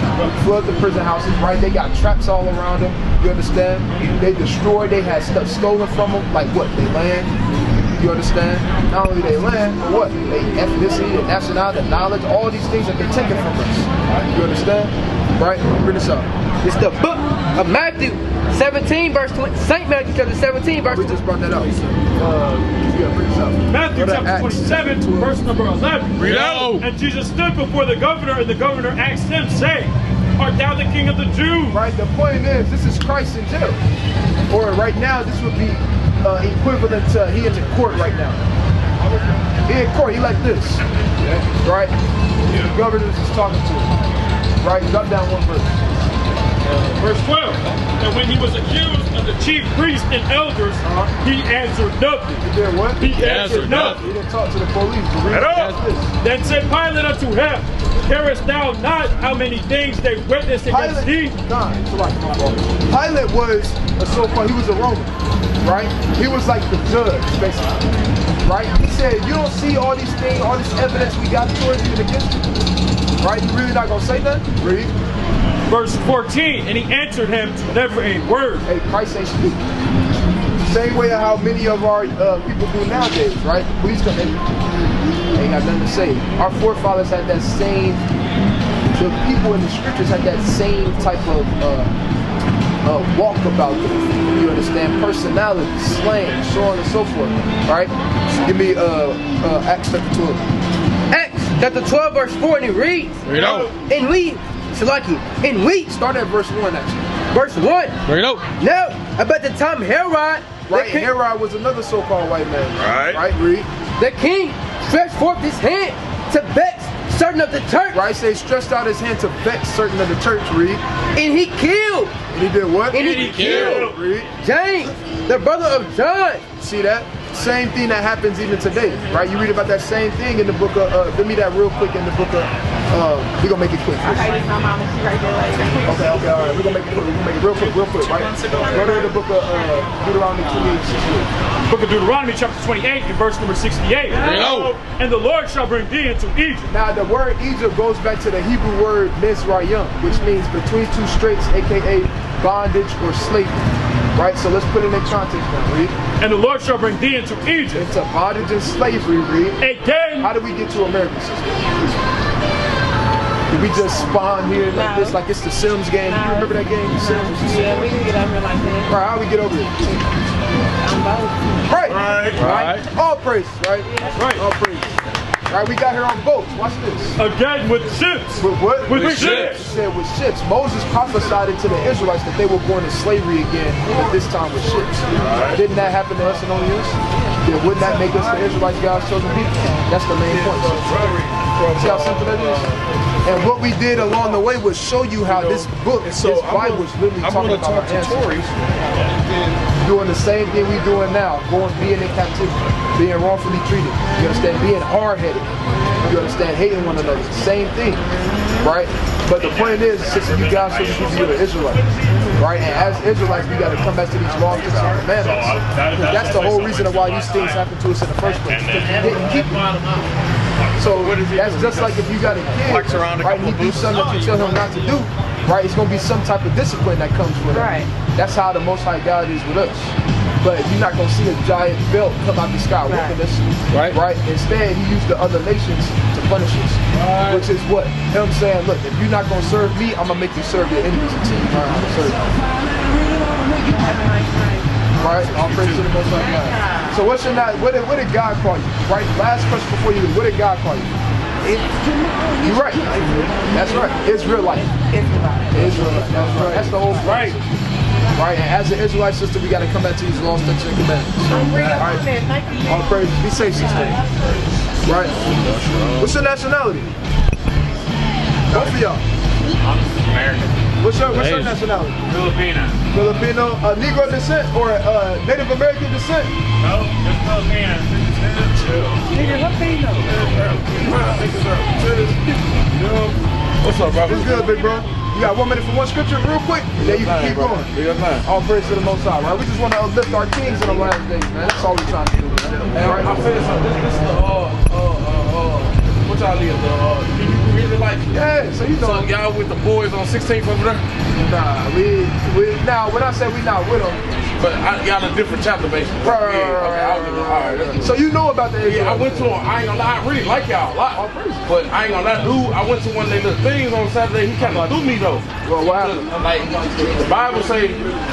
flood the prison houses, right? They got traps all around them. You understand? They destroyed, they had stuff stolen from them, like what? They land. You understand? Not only they land, but what? They ethnicity, the nationality, the knowledge, all these things have been taken from us. You understand? Right? Bring this up. It's the book of Matthew, 17 verse 20. St. Matthew chapter 17 verse 20. We just brought that up. Yeah, bring this up. Matthew Go to chapter Acts 27, 12. verse number 11. Read out. And Jesus stood before the governor, and the governor asked him, saying, Art thou the king of the Jews? Right, the point is, this is Christ in jail. Or right now, this would be equivalent to he in the court right now. He in court, he like this. Right? The governor is talking to him. Right? Drop down one verse. Verse 12. And when he was accused of the chief priests and elders, he answered nothing. He did what? He answered nothing. He didn't talk to the police. At all. Then said Pilate unto him, Carest thou not how many things they witnessed against thee? Pilate was a so-called, he was a Roman, right? He was like the judge, basically, right? He said, you don't see all these things, all this evidence we got towards you and against you, right? You really not gonna say nothing? Read. Verse 14, and he answered him to never a word. Hey, Christ ain't speaking. Same way how many of our people do nowadays, right? The police come in, ain't got nothing to say. Our forefathers had that same, the people in the scriptures had that same type of walk about them. You understand? Personality, slang, so on and so forth, right? Give me Acts chapter 12. Acts chapter 12 verse 4, and it reads, Read out. and we Start at verse 1 actually. verse 1. Read out. Now, about the time Herod, Right, Herod was another so-called white man. Right. Right, read. the king stretched forth his hand to vex certain of the church, Right, say stretched out his hand to vex certain of the church, read. and he killed, And he did what? and he killed Read. James, the brother of John. See that? Same thing that happens even today, right? You read about that same thing in the book of, give me that real quick in the book of, we're gonna make it quick. Okay, this my mama, she right there like that. Okay, all right, we're gonna make it quick, real quick, right? Go to the book of Deuteronomy 28, 68. Book of Deuteronomy chapter 28 and verse number 68. out. And the Lord shall bring thee into Egypt. Now the word Egypt goes back to the Hebrew word Mizrayim, which means between two straits, aka bondage or slavery. Right? So let's put it in context now, read. And the Lord shall bring thee into Egypt. Into bondage and slavery, read. Again. How did we get to America, sister? Did we just spawn here like this, like it's the Sims game? You remember that game, Sims? Yeah, we can get over here like that. Right, how we get over here? I'm both. Right. All praise, right? Right. All praise. Right, we got here on boats. Watch this. Again with ships. With what? With It ships. said with ships. Moses prophesied it to the Israelites that they were going to slavery again, but this time with ships. Didn't that happen to us and only us? Yeah, wouldn't that make us the Israelites, God's chosen people? That's the main point. See how simple that is? And what we did along the way was show you how this book, this Bible is literally talking about our ancestors. Doing the same thing we doing now, being in captivity, being wrongfully treated. You understand? Being hard-headed. You understand? Hating one another. Same thing, right? But the point is, sister, you guys supposed to be the Israelites, right? And as Israelites, we got to come back to these laws and commandments. That's the whole reason of why these things happen to us in the first place. Because we didn't keep them. So that's just like if you got a kid, right? And he do something that you tell him not to do, right? It's gonna be some type of discipline that comes with it. Right. That's how the Most High God is with us. But you're not gonna see a giant belt come out the sky whooping us, right? Instead, he used the other nations to punish us, which is what him saying, look, if you're not gonna serve me, I'm gonna make you serve your enemies until you learn how to serve me. Right? All praise to the Most High God. So what did God call you? Right? Last question before you leave. What did God call you? You're right. That's right. Israelite. Israelite. That's right. That's the whole point. Right? And as an Israelite sister, we got to come back to these laws, statutes, and commandments. Right? All praise. Be safe, sister. Right? What's your nationality? Both of y'all. I'm American. What's your nationality? Filipino. Filipino, Negro descent or Native American descent? No, just Filipino. What's up, bro? It's good, big bro. You got 1 minute for one scripture real quick, and then you can keep going. All praise to the Most High, right? We just want to uplift our kings in the last days, man. That's all we're trying to do, man. All right, I'll finish something. This is what y'all need, you really like it? Yeah, so you know. So y'all with the boys on 16th over there? Nah, we Now, when I say we not with them, but y'all a different chapter, basically. Right. So you know about the Yeah, I went to them. I ain't gonna lie, I really like y'all a lot. But I ain't gonna lie, dude, I went to one of their little things on Saturday. He kind of threw me, though. Well, what happened? Like, the Bible say,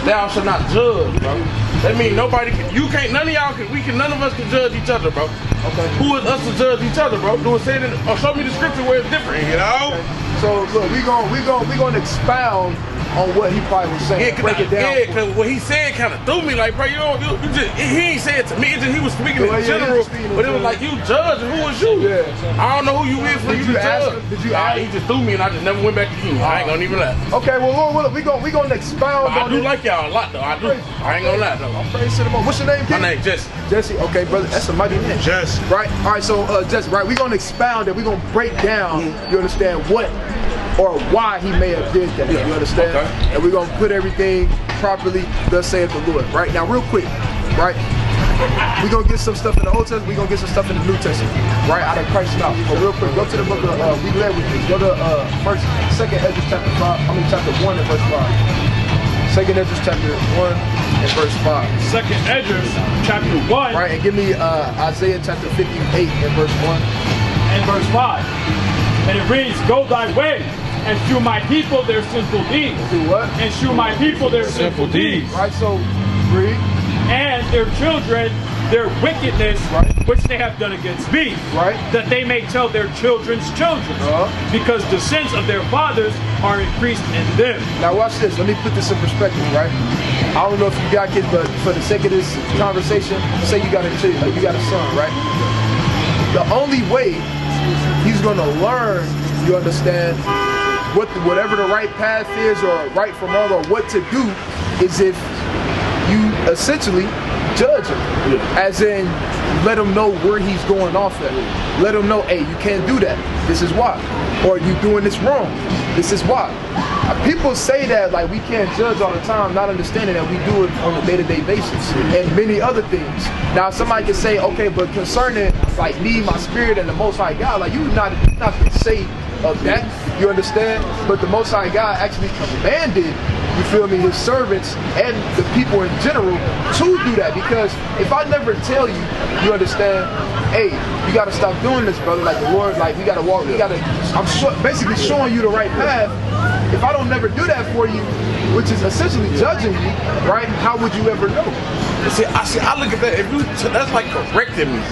thou shalt not judge, bro. That means nobody can, none of y'all can, none of us can judge each other, bro. Okay. Who is us to judge each other, bro? Do it say it, or show me the scripture where it's different, you know? Okay. So look, we gonna expound on what he probably was saying. Yeah, break it down. Yeah, because what he said kind of threw me. Like, bro, you just, he ain't said it to me. It just, he was speaking in general, but it was like, you judging. Who was you? Yeah. I don't know who you is for you to judge. Did you ask? He just threw me, and I just never went back to him. I ain't gonna even lie. Okay, well, Lord, we gonna expound on I do like y'all a lot, though. I do. I ain't gonna lie, though. I'm praise to the Lord. What's your name, King? My name Jesse. Jesse. Okay, brother, that's a mighty name. Jesse. Right. All right. So, Jesse. Right. We gonna expound and we gonna break down. You understand what or why he may have did that. You understand? Okay. And we're gonna put everything properly. Thus saith the Lord. Right now, real quick. Right. We're gonna get some stuff in the Old Testament. We're gonna get some stuff in the New Testament. Right out of Christ's mouth. But real quick, go to the book of we led with this. Go to second Ezra chapter 1 and verse 5. Second Ezra chapter 1 and verse 5. Second Ezra chapter 1. Right, and give me Isaiah chapter 58 and verse 1. And verse 5. And it reads, go thy way, and shew my people their sinful deeds. Do what? And shew my people their sinful deeds. Right, so read. And their children their wickedness, which they have done against me, that they may tell their children's children, because the sins of their fathers are increased in them. Now watch this. Let me put this in perspective, right? I don't know if you got kids, but for the sake of this conversation, say you got a son, right? The only way he's gonna learn, you understand, whatever the right path is, or right from wrong, or what to do, is if you essentially judge him, as in let him know where he's going off at. Let him know, hey, you can't do that. This is why. Or you doing this wrong. This is why. People say that like we can't judge all the time, not understanding that we do it on a day-to-day basis and many other things. Now somebody can say, okay, but concerning like me, my spirit, and the Most High God, like you not to say of that, you understand? But the Most High God actually commanded, you feel me, his servants and the people in general to do that. Because if I never tell you, you understand, hey, you gotta stop doing this, brother. Like the Lord, like we gotta walk, I'm basically showing you the right path. If I don't never do that for you, which is essentially judging you, right? How would you ever know? See, I look at that. If you, that's like correcting me.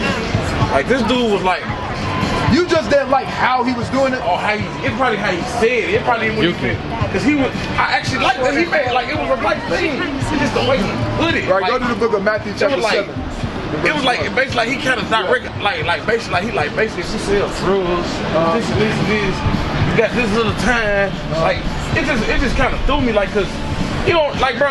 Like this dude was like, you just didn't like how he was doing it, or it's probably how he said it. It probably when because he was. I actually liked that he made it like it was a right thing. It's just the way he put it. Right, like, go to the book of Matthew chapter 7. It was like basically like he kind of direct, basically if you sell drugs, this. You got this little time. Like it just kind of threw me, like, cause you know, like, bro,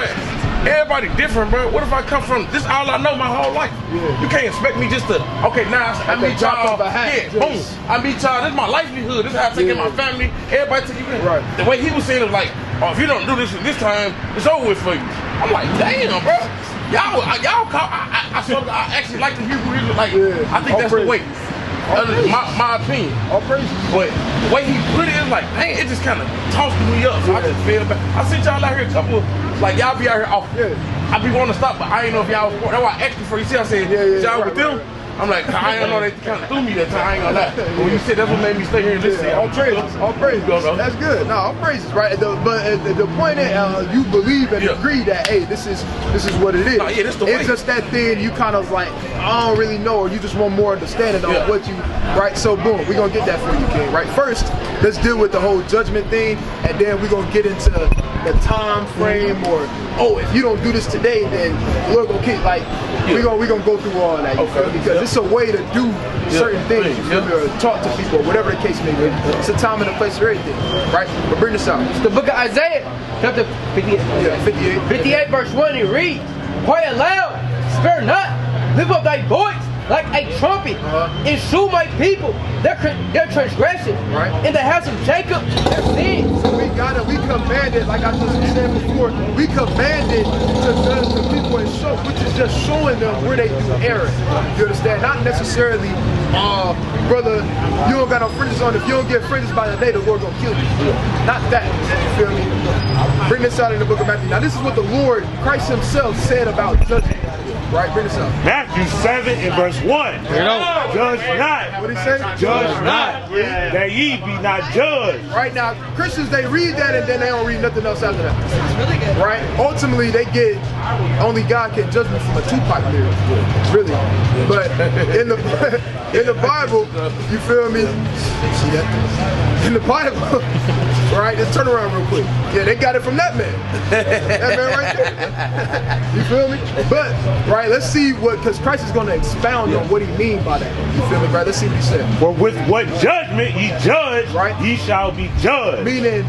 everybody different, bro. What if I come from this? All I know my whole life. Yeah. You can't expect me just to now I meet y'all. Boom. I meet y'all. This is my livelihood. This is how I take care of my family. Everybody take you in. Right. The way he was saying it was like, oh, if you don't do this time, it's over with for you. I'm like, damn, bro. Y'all I actually like the Hebrew. Like, I think that's the way. My opinion. All praise. But the way he put it is like, dang, it just kind of tossed me up. So I just feel bad. I sent y'all out here a couple, like y'all be out here off. I be wanting to stop, but I ain't know if y'all was. That's why I asked you for. You see, I said, y'all with them. I'm like, I don't know, they kind of threw me that time, I ain't gonna lie. But when you said that's what made me stay here and listen. All praises, all praises. That's good. No, all praises, right? But the point is, you believe and agree that, hey, this is what it is. No, yeah, this the way. It's just that thing you kind of like, I don't really know, or you just want more understanding on what you, right? So boom, we're gonna get that for you, King, right? First, let's deal with the whole judgment thing, and then we're gonna get into the time frame, or, oh, if you don't do this today, then we're gonna keep, like, we're gonna go through all that, you feel me? Because it's a way to do certain things, you feel me, or talk to people, whatever the case may be. It's a time and a place for everything, right? But bring this out. It's the book of Isaiah, chapter 58. 58 verse 1, it reads, cry aloud, spare not, lift up thy voice like a trumpet, and shew my people their transgression, in the house of Jacob their sins. So we commanded, like I just said before, we commanded to judge the people and show, which is just showing them where they do error. You understand? Not necessarily, brother, you don't got no fringes on. If you don't get fringes by the day, the Lord gonna kill you. Not that. You feel me? Bring this out in the book of Matthew. Now this is what the Lord, Christ himself said about judgment. Right, bring this out. Matthew 7 and verse 1. Judge not. What did he say? Judge not. That ye be not judged. Right now, Christians, they read that and then they don't read nothing else after that. That's really good. Right? Ultimately, they get only God can judge me from a Tupac lyric. Really. But in the Bible, you feel me? See that? In the Bible, right? Just turn around real quick. Yeah, they got it from that man. That man right there. You feel me? But, right, let's see what, because Christ is going to expound on what he means by that. You feel me, right? Let's see what he said. For with what judgment ye judge, right, ye shall be judged. Meaning,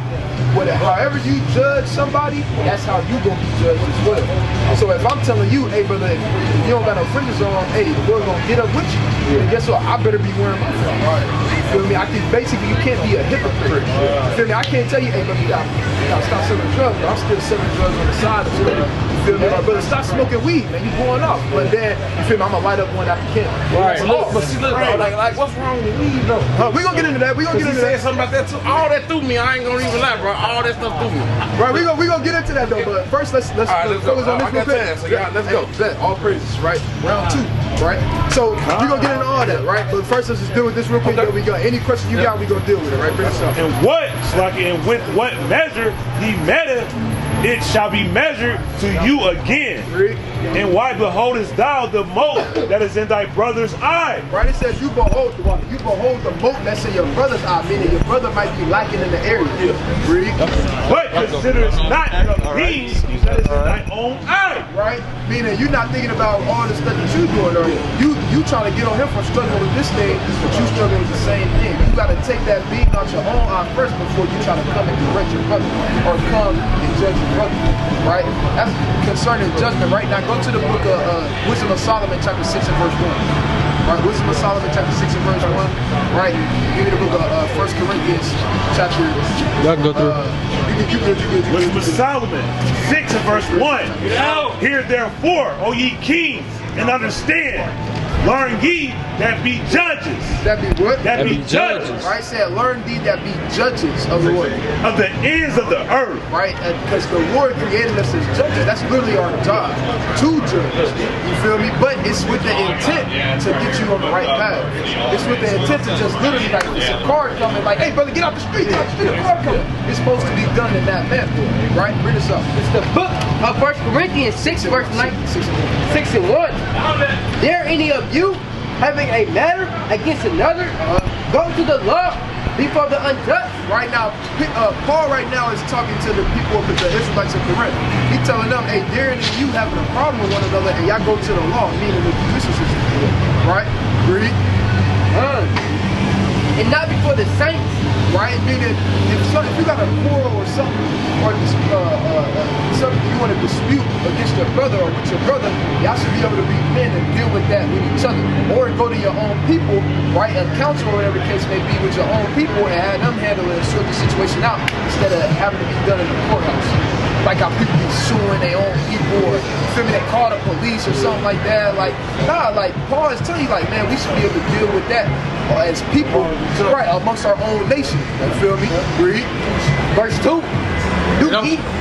however you judge somebody, that's how you gonna be judged as well. So if I'm telling you, hey brother, if you don't got no fringes on, hey, the Lord gonna get up with you. And guess what? I better be wearing my fringes. You feel me? I can basically, you can't be a hypocrite. You feel me? I can't tell you, hey brother, you gotta stop selling drugs, but I'm still selling drugs on the side of it. You feel me? My brother, stop smoking weed, man. You going off. But then, you feel me? I'm gonna light up one after Kim. Right. But see, look, like what's wrong with weed though? We gonna get into that. We gonna get into that. Something about that too. All that through me, I ain't gonna even lie, bro. All that stuff through me. Right, we gonna get into that though, but first let's focus on this real quick. So let's go. All praises, right? Round 2, right? So we're gonna get into all that, right? But first let's just deal with this real quick. We got any questions you got, we gonna deal with it, right? Bring this up. And with what measure ye measure, it shall be measured to you again. And why beholdest thou the mote that is in thy brother's eye? Right, it says you behold the mote that's in your brother's eye, meaning your brother might be lacking in the area. Read. But consider not the beam that is in thy own eye. Right? Meaning you're not thinking about all the stuff that you're doing, or you trying to get on him for struggling with this thing, but you struggling with the same thing. You gotta take that beam out your own eye first before you try to come and correct your brother or come and judge your brother. Right? That's concerning judgment. Right now, go to the book of Wisdom of Solomon, chapter 6 and verse 1. Right? Wisdom of Solomon, chapter 6 and verse 1. Right? Give me the book of 1 Corinthians, chapter. Y'all can go through. Wisdom of Solomon, 6 and verse 1. Hear therefore, O ye kings, and understand. Learn ye that be judges. That be what? That be judges. Right? Said, learn thee that be judges of the what? Of the ends of the earth. Right? Because the Lord created us as judges. That's literally our job, to judge. You feel me? But it's with the intent to get you on the right path. It's with the intent to just literally, like, it's a car coming, like, hey brother, get out the street, get out the street, a car coming. It's supposed to be done in that manner. Right? Bring this up. It's the book of 1 Corinthians 6 verse 9, 6 and 1. Dare any of you having a matter against another, go to the law before the unjust. Right now, Paul right now is talking to the people of the Israelites of Corinth. He's telling them, hey, dare any of you having a problem with one another, and y'all go to the law, meaning the judicial system. Right? Read. And not before the saints. Right? Meaning, if you got a quarrel or something, or something you want to dispute against your brother or with your brother, y'all should be able to be men and deal with that with each other. Or go to your own people, right? A counsel or whatever the case may be with your own people and have them handle it and sort the situation out instead of having to be done in the courthouse. Like how people be suing their own people, or feel me, they call the police or something like that. Like, nah, like Paul is telling you, like, man, we should be able to deal with that as people, right, amongst our own nation. You feel me? Read. Verse 2.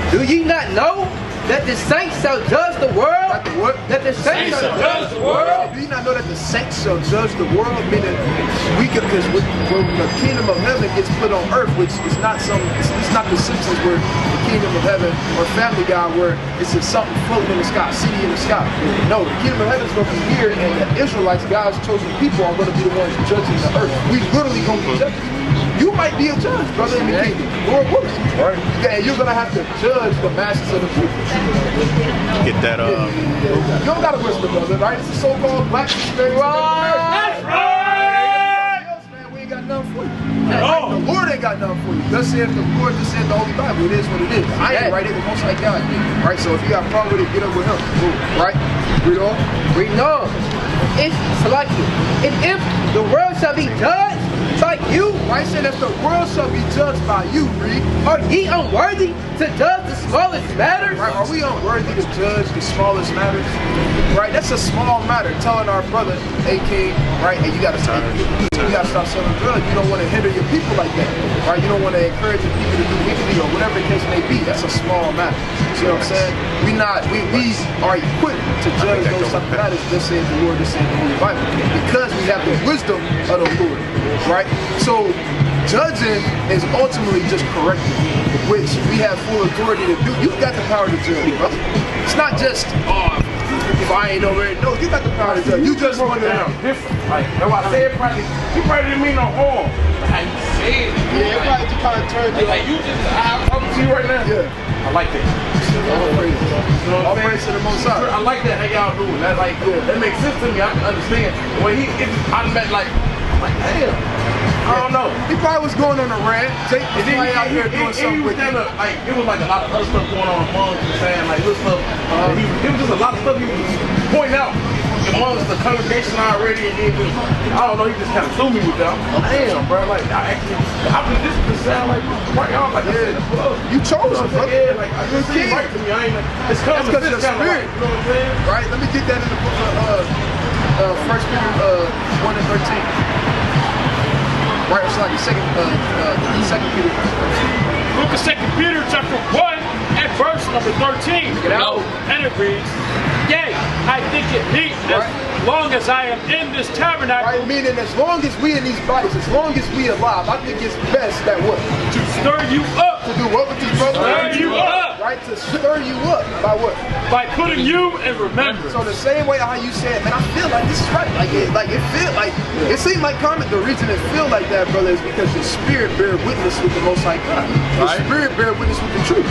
Do ye not know that the saints shall judge the world? That the what? That the saints shall judge the world. Do you not know that the saints shall judge the world? Meaning, we could, because when the kingdom of heaven gets put on earth, which is not it's not the Simpsons where the kingdom of heaven or Family Guy where it's just something floating in the sky, city in the sky. No, the kingdom of heaven is going to be here, and the Israelites, God's chosen people, are going to be the ones judging the earth. We literally going to be judges. You might be a judge, brother, in the kingdom. Lord willing. Right. And you're going to have to judge the masses of the people. Get that, You don't got to whisper, brother, right? It's a so-called black experience. That's right! We ain't got nothing for you. The Lord ain't got nothing for you. Thus saith the Lord, just said the Holy Bible. It is what it is. I ain't right, it was most like God. Right? So if you got a problem with it, get up with him. Right? Read on. Read on. It's like, and if the world shall be judged by you. Right, say that the world shall be judged by you, read. Are ye unworthy to judge the smallest matters? Right, are we unworthy to judge the smallest matters? Right, that's a small matter. Telling our brother, hey King, right, hey, you gotta stop selling drugs. You don't want to hinder your people like that. Right, you don't want to encourage your people to do wickedly or whatever the case may be. That's a small matter. You know what I'm saying? We are equipped to judge those type of matters. This is the Lord, this is the Holy Bible. Because we have the wisdom of the Lord. Right? So judging is ultimately just correcting, which we have full authority to do. You got the power to judge, bro. It's not just, if I ain't over it. No, you got the power to judge. You just want to know. Different. Like, that's why I say it probably didn't mean no harm. How you say it. Yeah, it probably just kind of turned you. Like you just, I'm talking to you right now. Yeah. I like that. All praise to the Most High. I like that, how y'all doing. That like, that makes sense to me. I can understand. When I met like, damn. I don't know. He probably was going on a rant. Jake was probably out here doing something with it was like a lot of other stuff going on amongst the saying, like little stuff. It was just a lot of stuff he was pointing out amongst the congregation already, and then I don't know, he just kind of threw me with that. Damn, bro, like I been this to sound like right on, like you chose him, brother. Yeah, like I just seem right to me. I ain't. It's coming because of the spirit. You know what I'm saying? Right. Let me get that in the book of 1 Peter 1 and 13. Right, it's like the second Peter. Book of 2 Peter chapter 1 and verse number 13. Get out. And it reads, yea, I think it meet as long as I am in this tabernacle. Right, meaning as long as we in these bodies, as long as we alive, I think it's best that what? To stir you up. To do what with these brothers? Stir you up. Right, to stir you up. By what? By putting you in remembrance. So the same way how you said, man, I feel like this is right. It seemed like the reason it feel like that, brother, is because your spirit bear witness with the Most High God. Your spirit bear witness with the truth.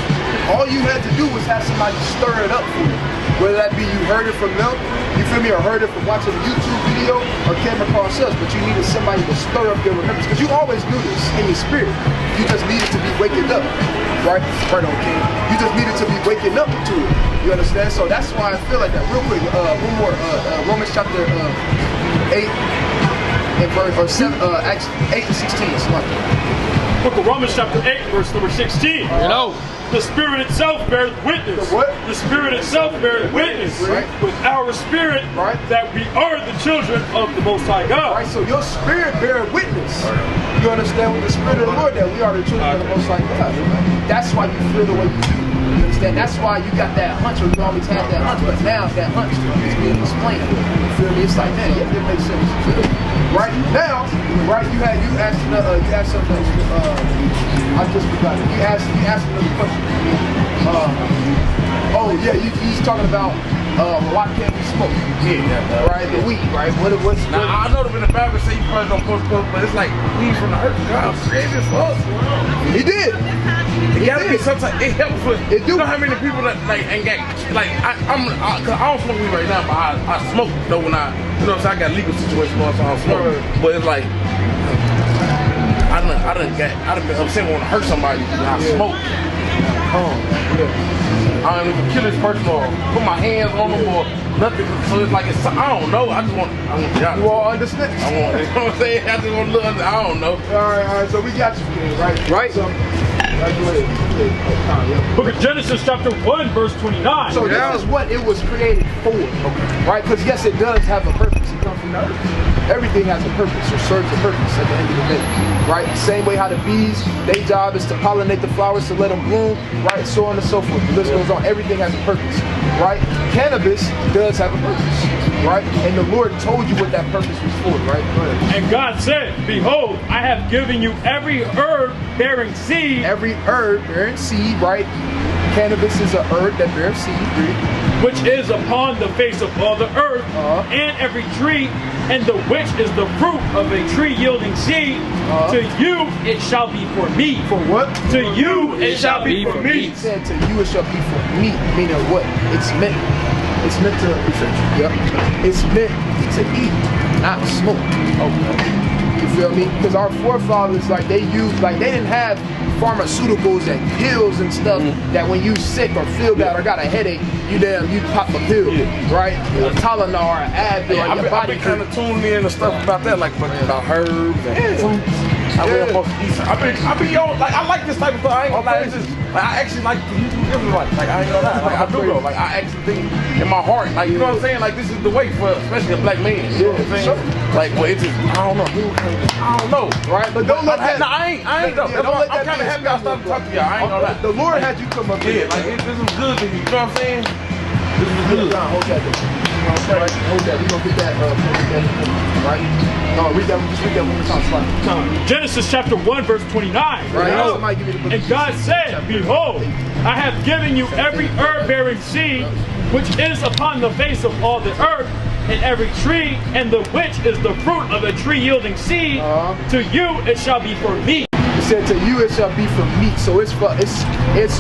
All you had to do was have somebody stir it up for you. Whether that be you heard it from them, you feel me, or heard it from watching a YouTube video, or came across us, but you needed somebody to stir up your remembrance. Because you always knew this in your spirit. You just needed to be waking up. Right? Right on, King. You just needed to be waking up to it. You understand? So that's why I feel like that. Real quick, one more. Romans chapter 8 and verse 7, Acts 8 and 16. Book of Romans chapter 8, verse number 16. The Spirit itself bears witness. The what? The Spirit itself bears witness with our spirit that we are the children of the Most High God. Right, so your spirit bear witness. You understand with the Spirit of the Lord that we are the children of the Most High God. That's why you feel the way you do. You understand? That's why you got that hunch, or you always had that hunch, but now that hunch is being explained. You feel me? It's like, man, yeah, it makes sense. Right now, you asked something. I just forgot it. You asked another question. He's talking about why can't we smoke? Yeah. Right, the weed, right? I know in the Bible say you probably don't smoke, but it's like weed from the earth. God created us. He did. It gotta be sometimes. It helps with. It do. You know how many people that like ain't got like I don't smoke weed right now, but I smoke though when I what I'm saying, I got legal situation going, so I don't smoke. But it's like I done been upset when I hurt somebody and I smoke. I don't even kill this person or put my hands on them or nothing. So it's like I don't know. I want y'all. You all understand? You know what I'm saying? I just want to look. I don't know. All right. So we got you, right? So, Book of Genesis chapter 1 verse 29. So this is what it was created for, right? Because yes, it does have a purpose. It comes from the earth. Everything has a purpose or serves a purpose at the end of the day, right? Same way how the bees, their job is to pollinate the flowers to let them bloom, right? So on and so forth. The list goes on. Everything has a purpose, right? Cannabis does have a purpose, right? And the Lord told you what that purpose was for, right? And God said, behold, I have given you every herb bearing seed. Every herb bearing seed, right? Cannabis is an herb that bears seed, which is upon the face of all the earth, and every tree, and the which is the fruit of a tree yielding seed. To you it shall be for meat. For what? To you it shall be for meat. He said to you it shall be for meat, meaning what? It's meant to, it's meant to eat, not smoke. Okay. You feel me? Because our forefathers, like they didn't have pharmaceuticals and pills and stuff that when you sick or feel bad or got a headache, you pop a pill, right? Tylenol or Advil, I've been kind of tuning in and stuff about that, like about herbs and fruits. I be on, like, I like this type of stuff. I ain't gonna lie, it's just, like, I actually like the YouTube Israelites. Like, I ain't gonna lie, like, I do though. Like, I actually think in my heart, like, you know what I'm saying? Like, this is the way for, especially a black man. You know what I'm saying? Like, well, it's just, I don't know. I don't know, right? But don't let that. No, I ain't though. I'm kind of happy I started talking to y'all. I ain't gonna lie. The Lord had you come up here. Like, this is good to you. You know what I'm saying? This is good. Hold that. Hold that. We gonna get that. Right? No, read that. Just read that one more time. Genesis chapter 1, verse 29. Right. And God said, "Behold, I have given you every herb-bearing seed which is upon the face of all the earth, and every tree, and the which is the fruit of a tree yielding seed. To you it shall be for meat." He said, "To you it shall be for meat." So it's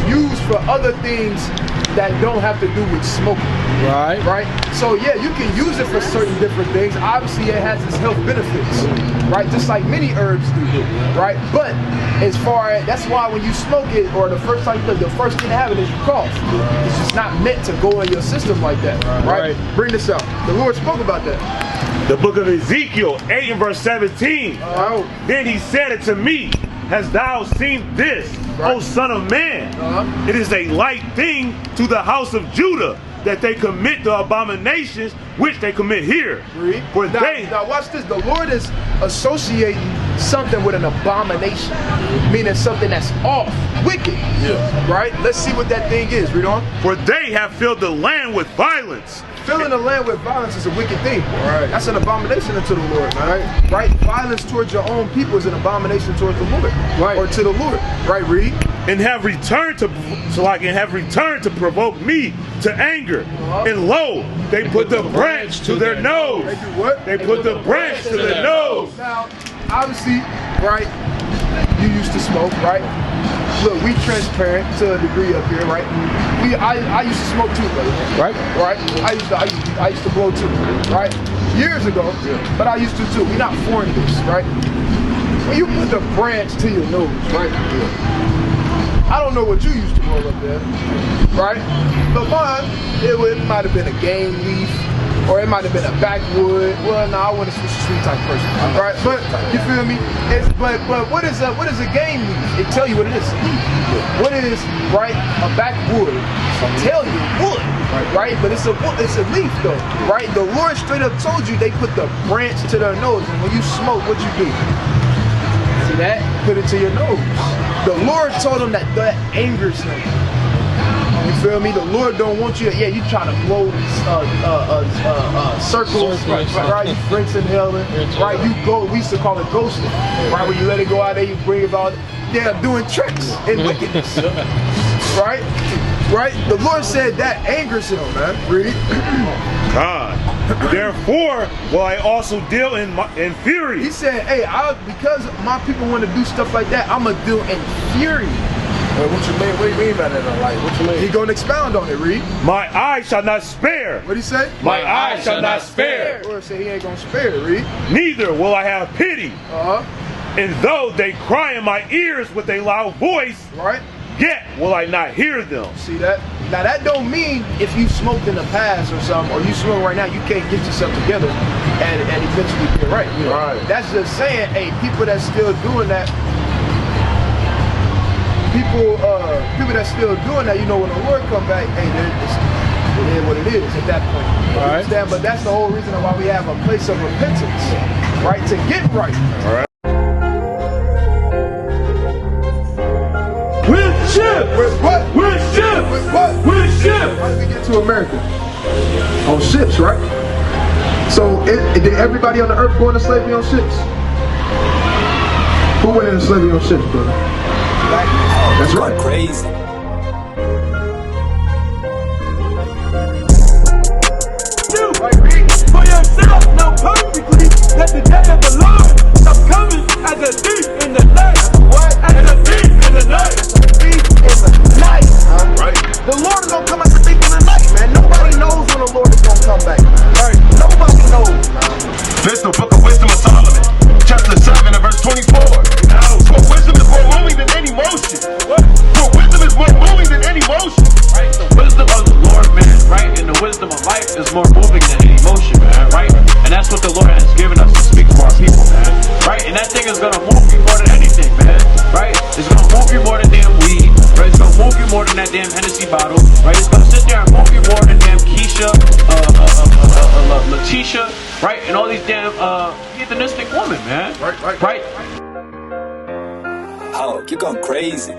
used for other things that don't have to do with smoking. Right? So yeah, you can use it for certain different things. Obviously it has its health benefits, right? Just like many herbs do, right? But as far as, that's why when you smoke it, or the first time you do it, the first thing to happen is you cough. It's just not meant to go in your system like that, right? Bring this out. The Lord spoke about that. The book of Ezekiel 8 and verse 17. Then he said it to me, "Hast thou seen this, O son of man? It is a light thing to the house of Judah, that they commit the abominations which they commit here." For now watch this. The Lord is associating something with an abomination, meaning something that's off, wicked. Right? Let's see what that thing is. Read on. "For they have filled the land with violence." Filling the land with violence is a wicked thing. That's an abomination unto the Lord, right? Violence towards your own people is an abomination towards the Lord, or to the Lord, right? Read. "And have returned to provoke me to anger. And lo, they put the branch to their nose." They do what? They put the branch to their nose. Now, obviously, right? You used to smoke, right? Look, we transparent to a degree up here, right? I used to smoke too, brother. Right? I used to blow too, right? Years ago, but I used to too. We're not foreign to this, right? When you put the branch to your nose, right? I don't know what you used to roll up there, right? But mine, it might have been a game leaf, or it might have been a backwood. Well, no, I wasn't a sweet type of person, right? But you feel me? But what is a game leaf? It tell you what it is. What is, right? A backwood. Tell you wood, right? But it's a leaf though, right? The Lord straight up told you they put the branch to their nose, and when you smoke, what you do? See that? Put it to your nose. The Lord told him that angers him. You feel me? The Lord don't want you to, you try to blow circles, right? You French inhaling, right? You go, we used to call it ghosting, right? When you let it go out there, you bring about, they're doing tricks and wickedness, right? Right? The Lord said that angers him, man. Read. God. "Therefore will I also deal in fury." He said, "Hey, because my people want to do stuff like that, I'm gonna deal in fury." What you mean? What do you mean by that? Like, what you mean? He gonna expound on it. Read. "My eye shall not spare." What he say? My eye shall not spare. The Lord said he ain't gonna spare it. Read. "Neither will I have pity. And though they cry in my ears with a loud voice, right? Yet will I not hear them." See that? Now that don't mean if you smoked in the past or something, or you smoke right now, you can't get yourself together and eventually get right. Right. That's just saying, hey, people that's still doing that, people that's still doing that, you know, when the Lord come back, hey, it is what it is at that point. You understand? But that's the whole reason why we have a place of repentance, right? To get right. All right. With what? With ships! With what? With ships! How did we get to America? On ships, right? So did everybody on the earth go into slavery on ships? Who went into slavery on ships, brother? That's right. Crazy. For yourself, know perfectly that the day of the Lord shall coming as a thief in the night. What? As a thief in the night. Thief in the night. Right. The Lord is gonna come as a thief in the night, man. Nobody knows when the Lord is gonna come back. Right. Nobody knows. This the book of wisdom of Solomon, chapter 7 and verse 24. Now, for wisdom is more moving than any motion. heathenistic woman, man. Right. Oh, you're going crazy.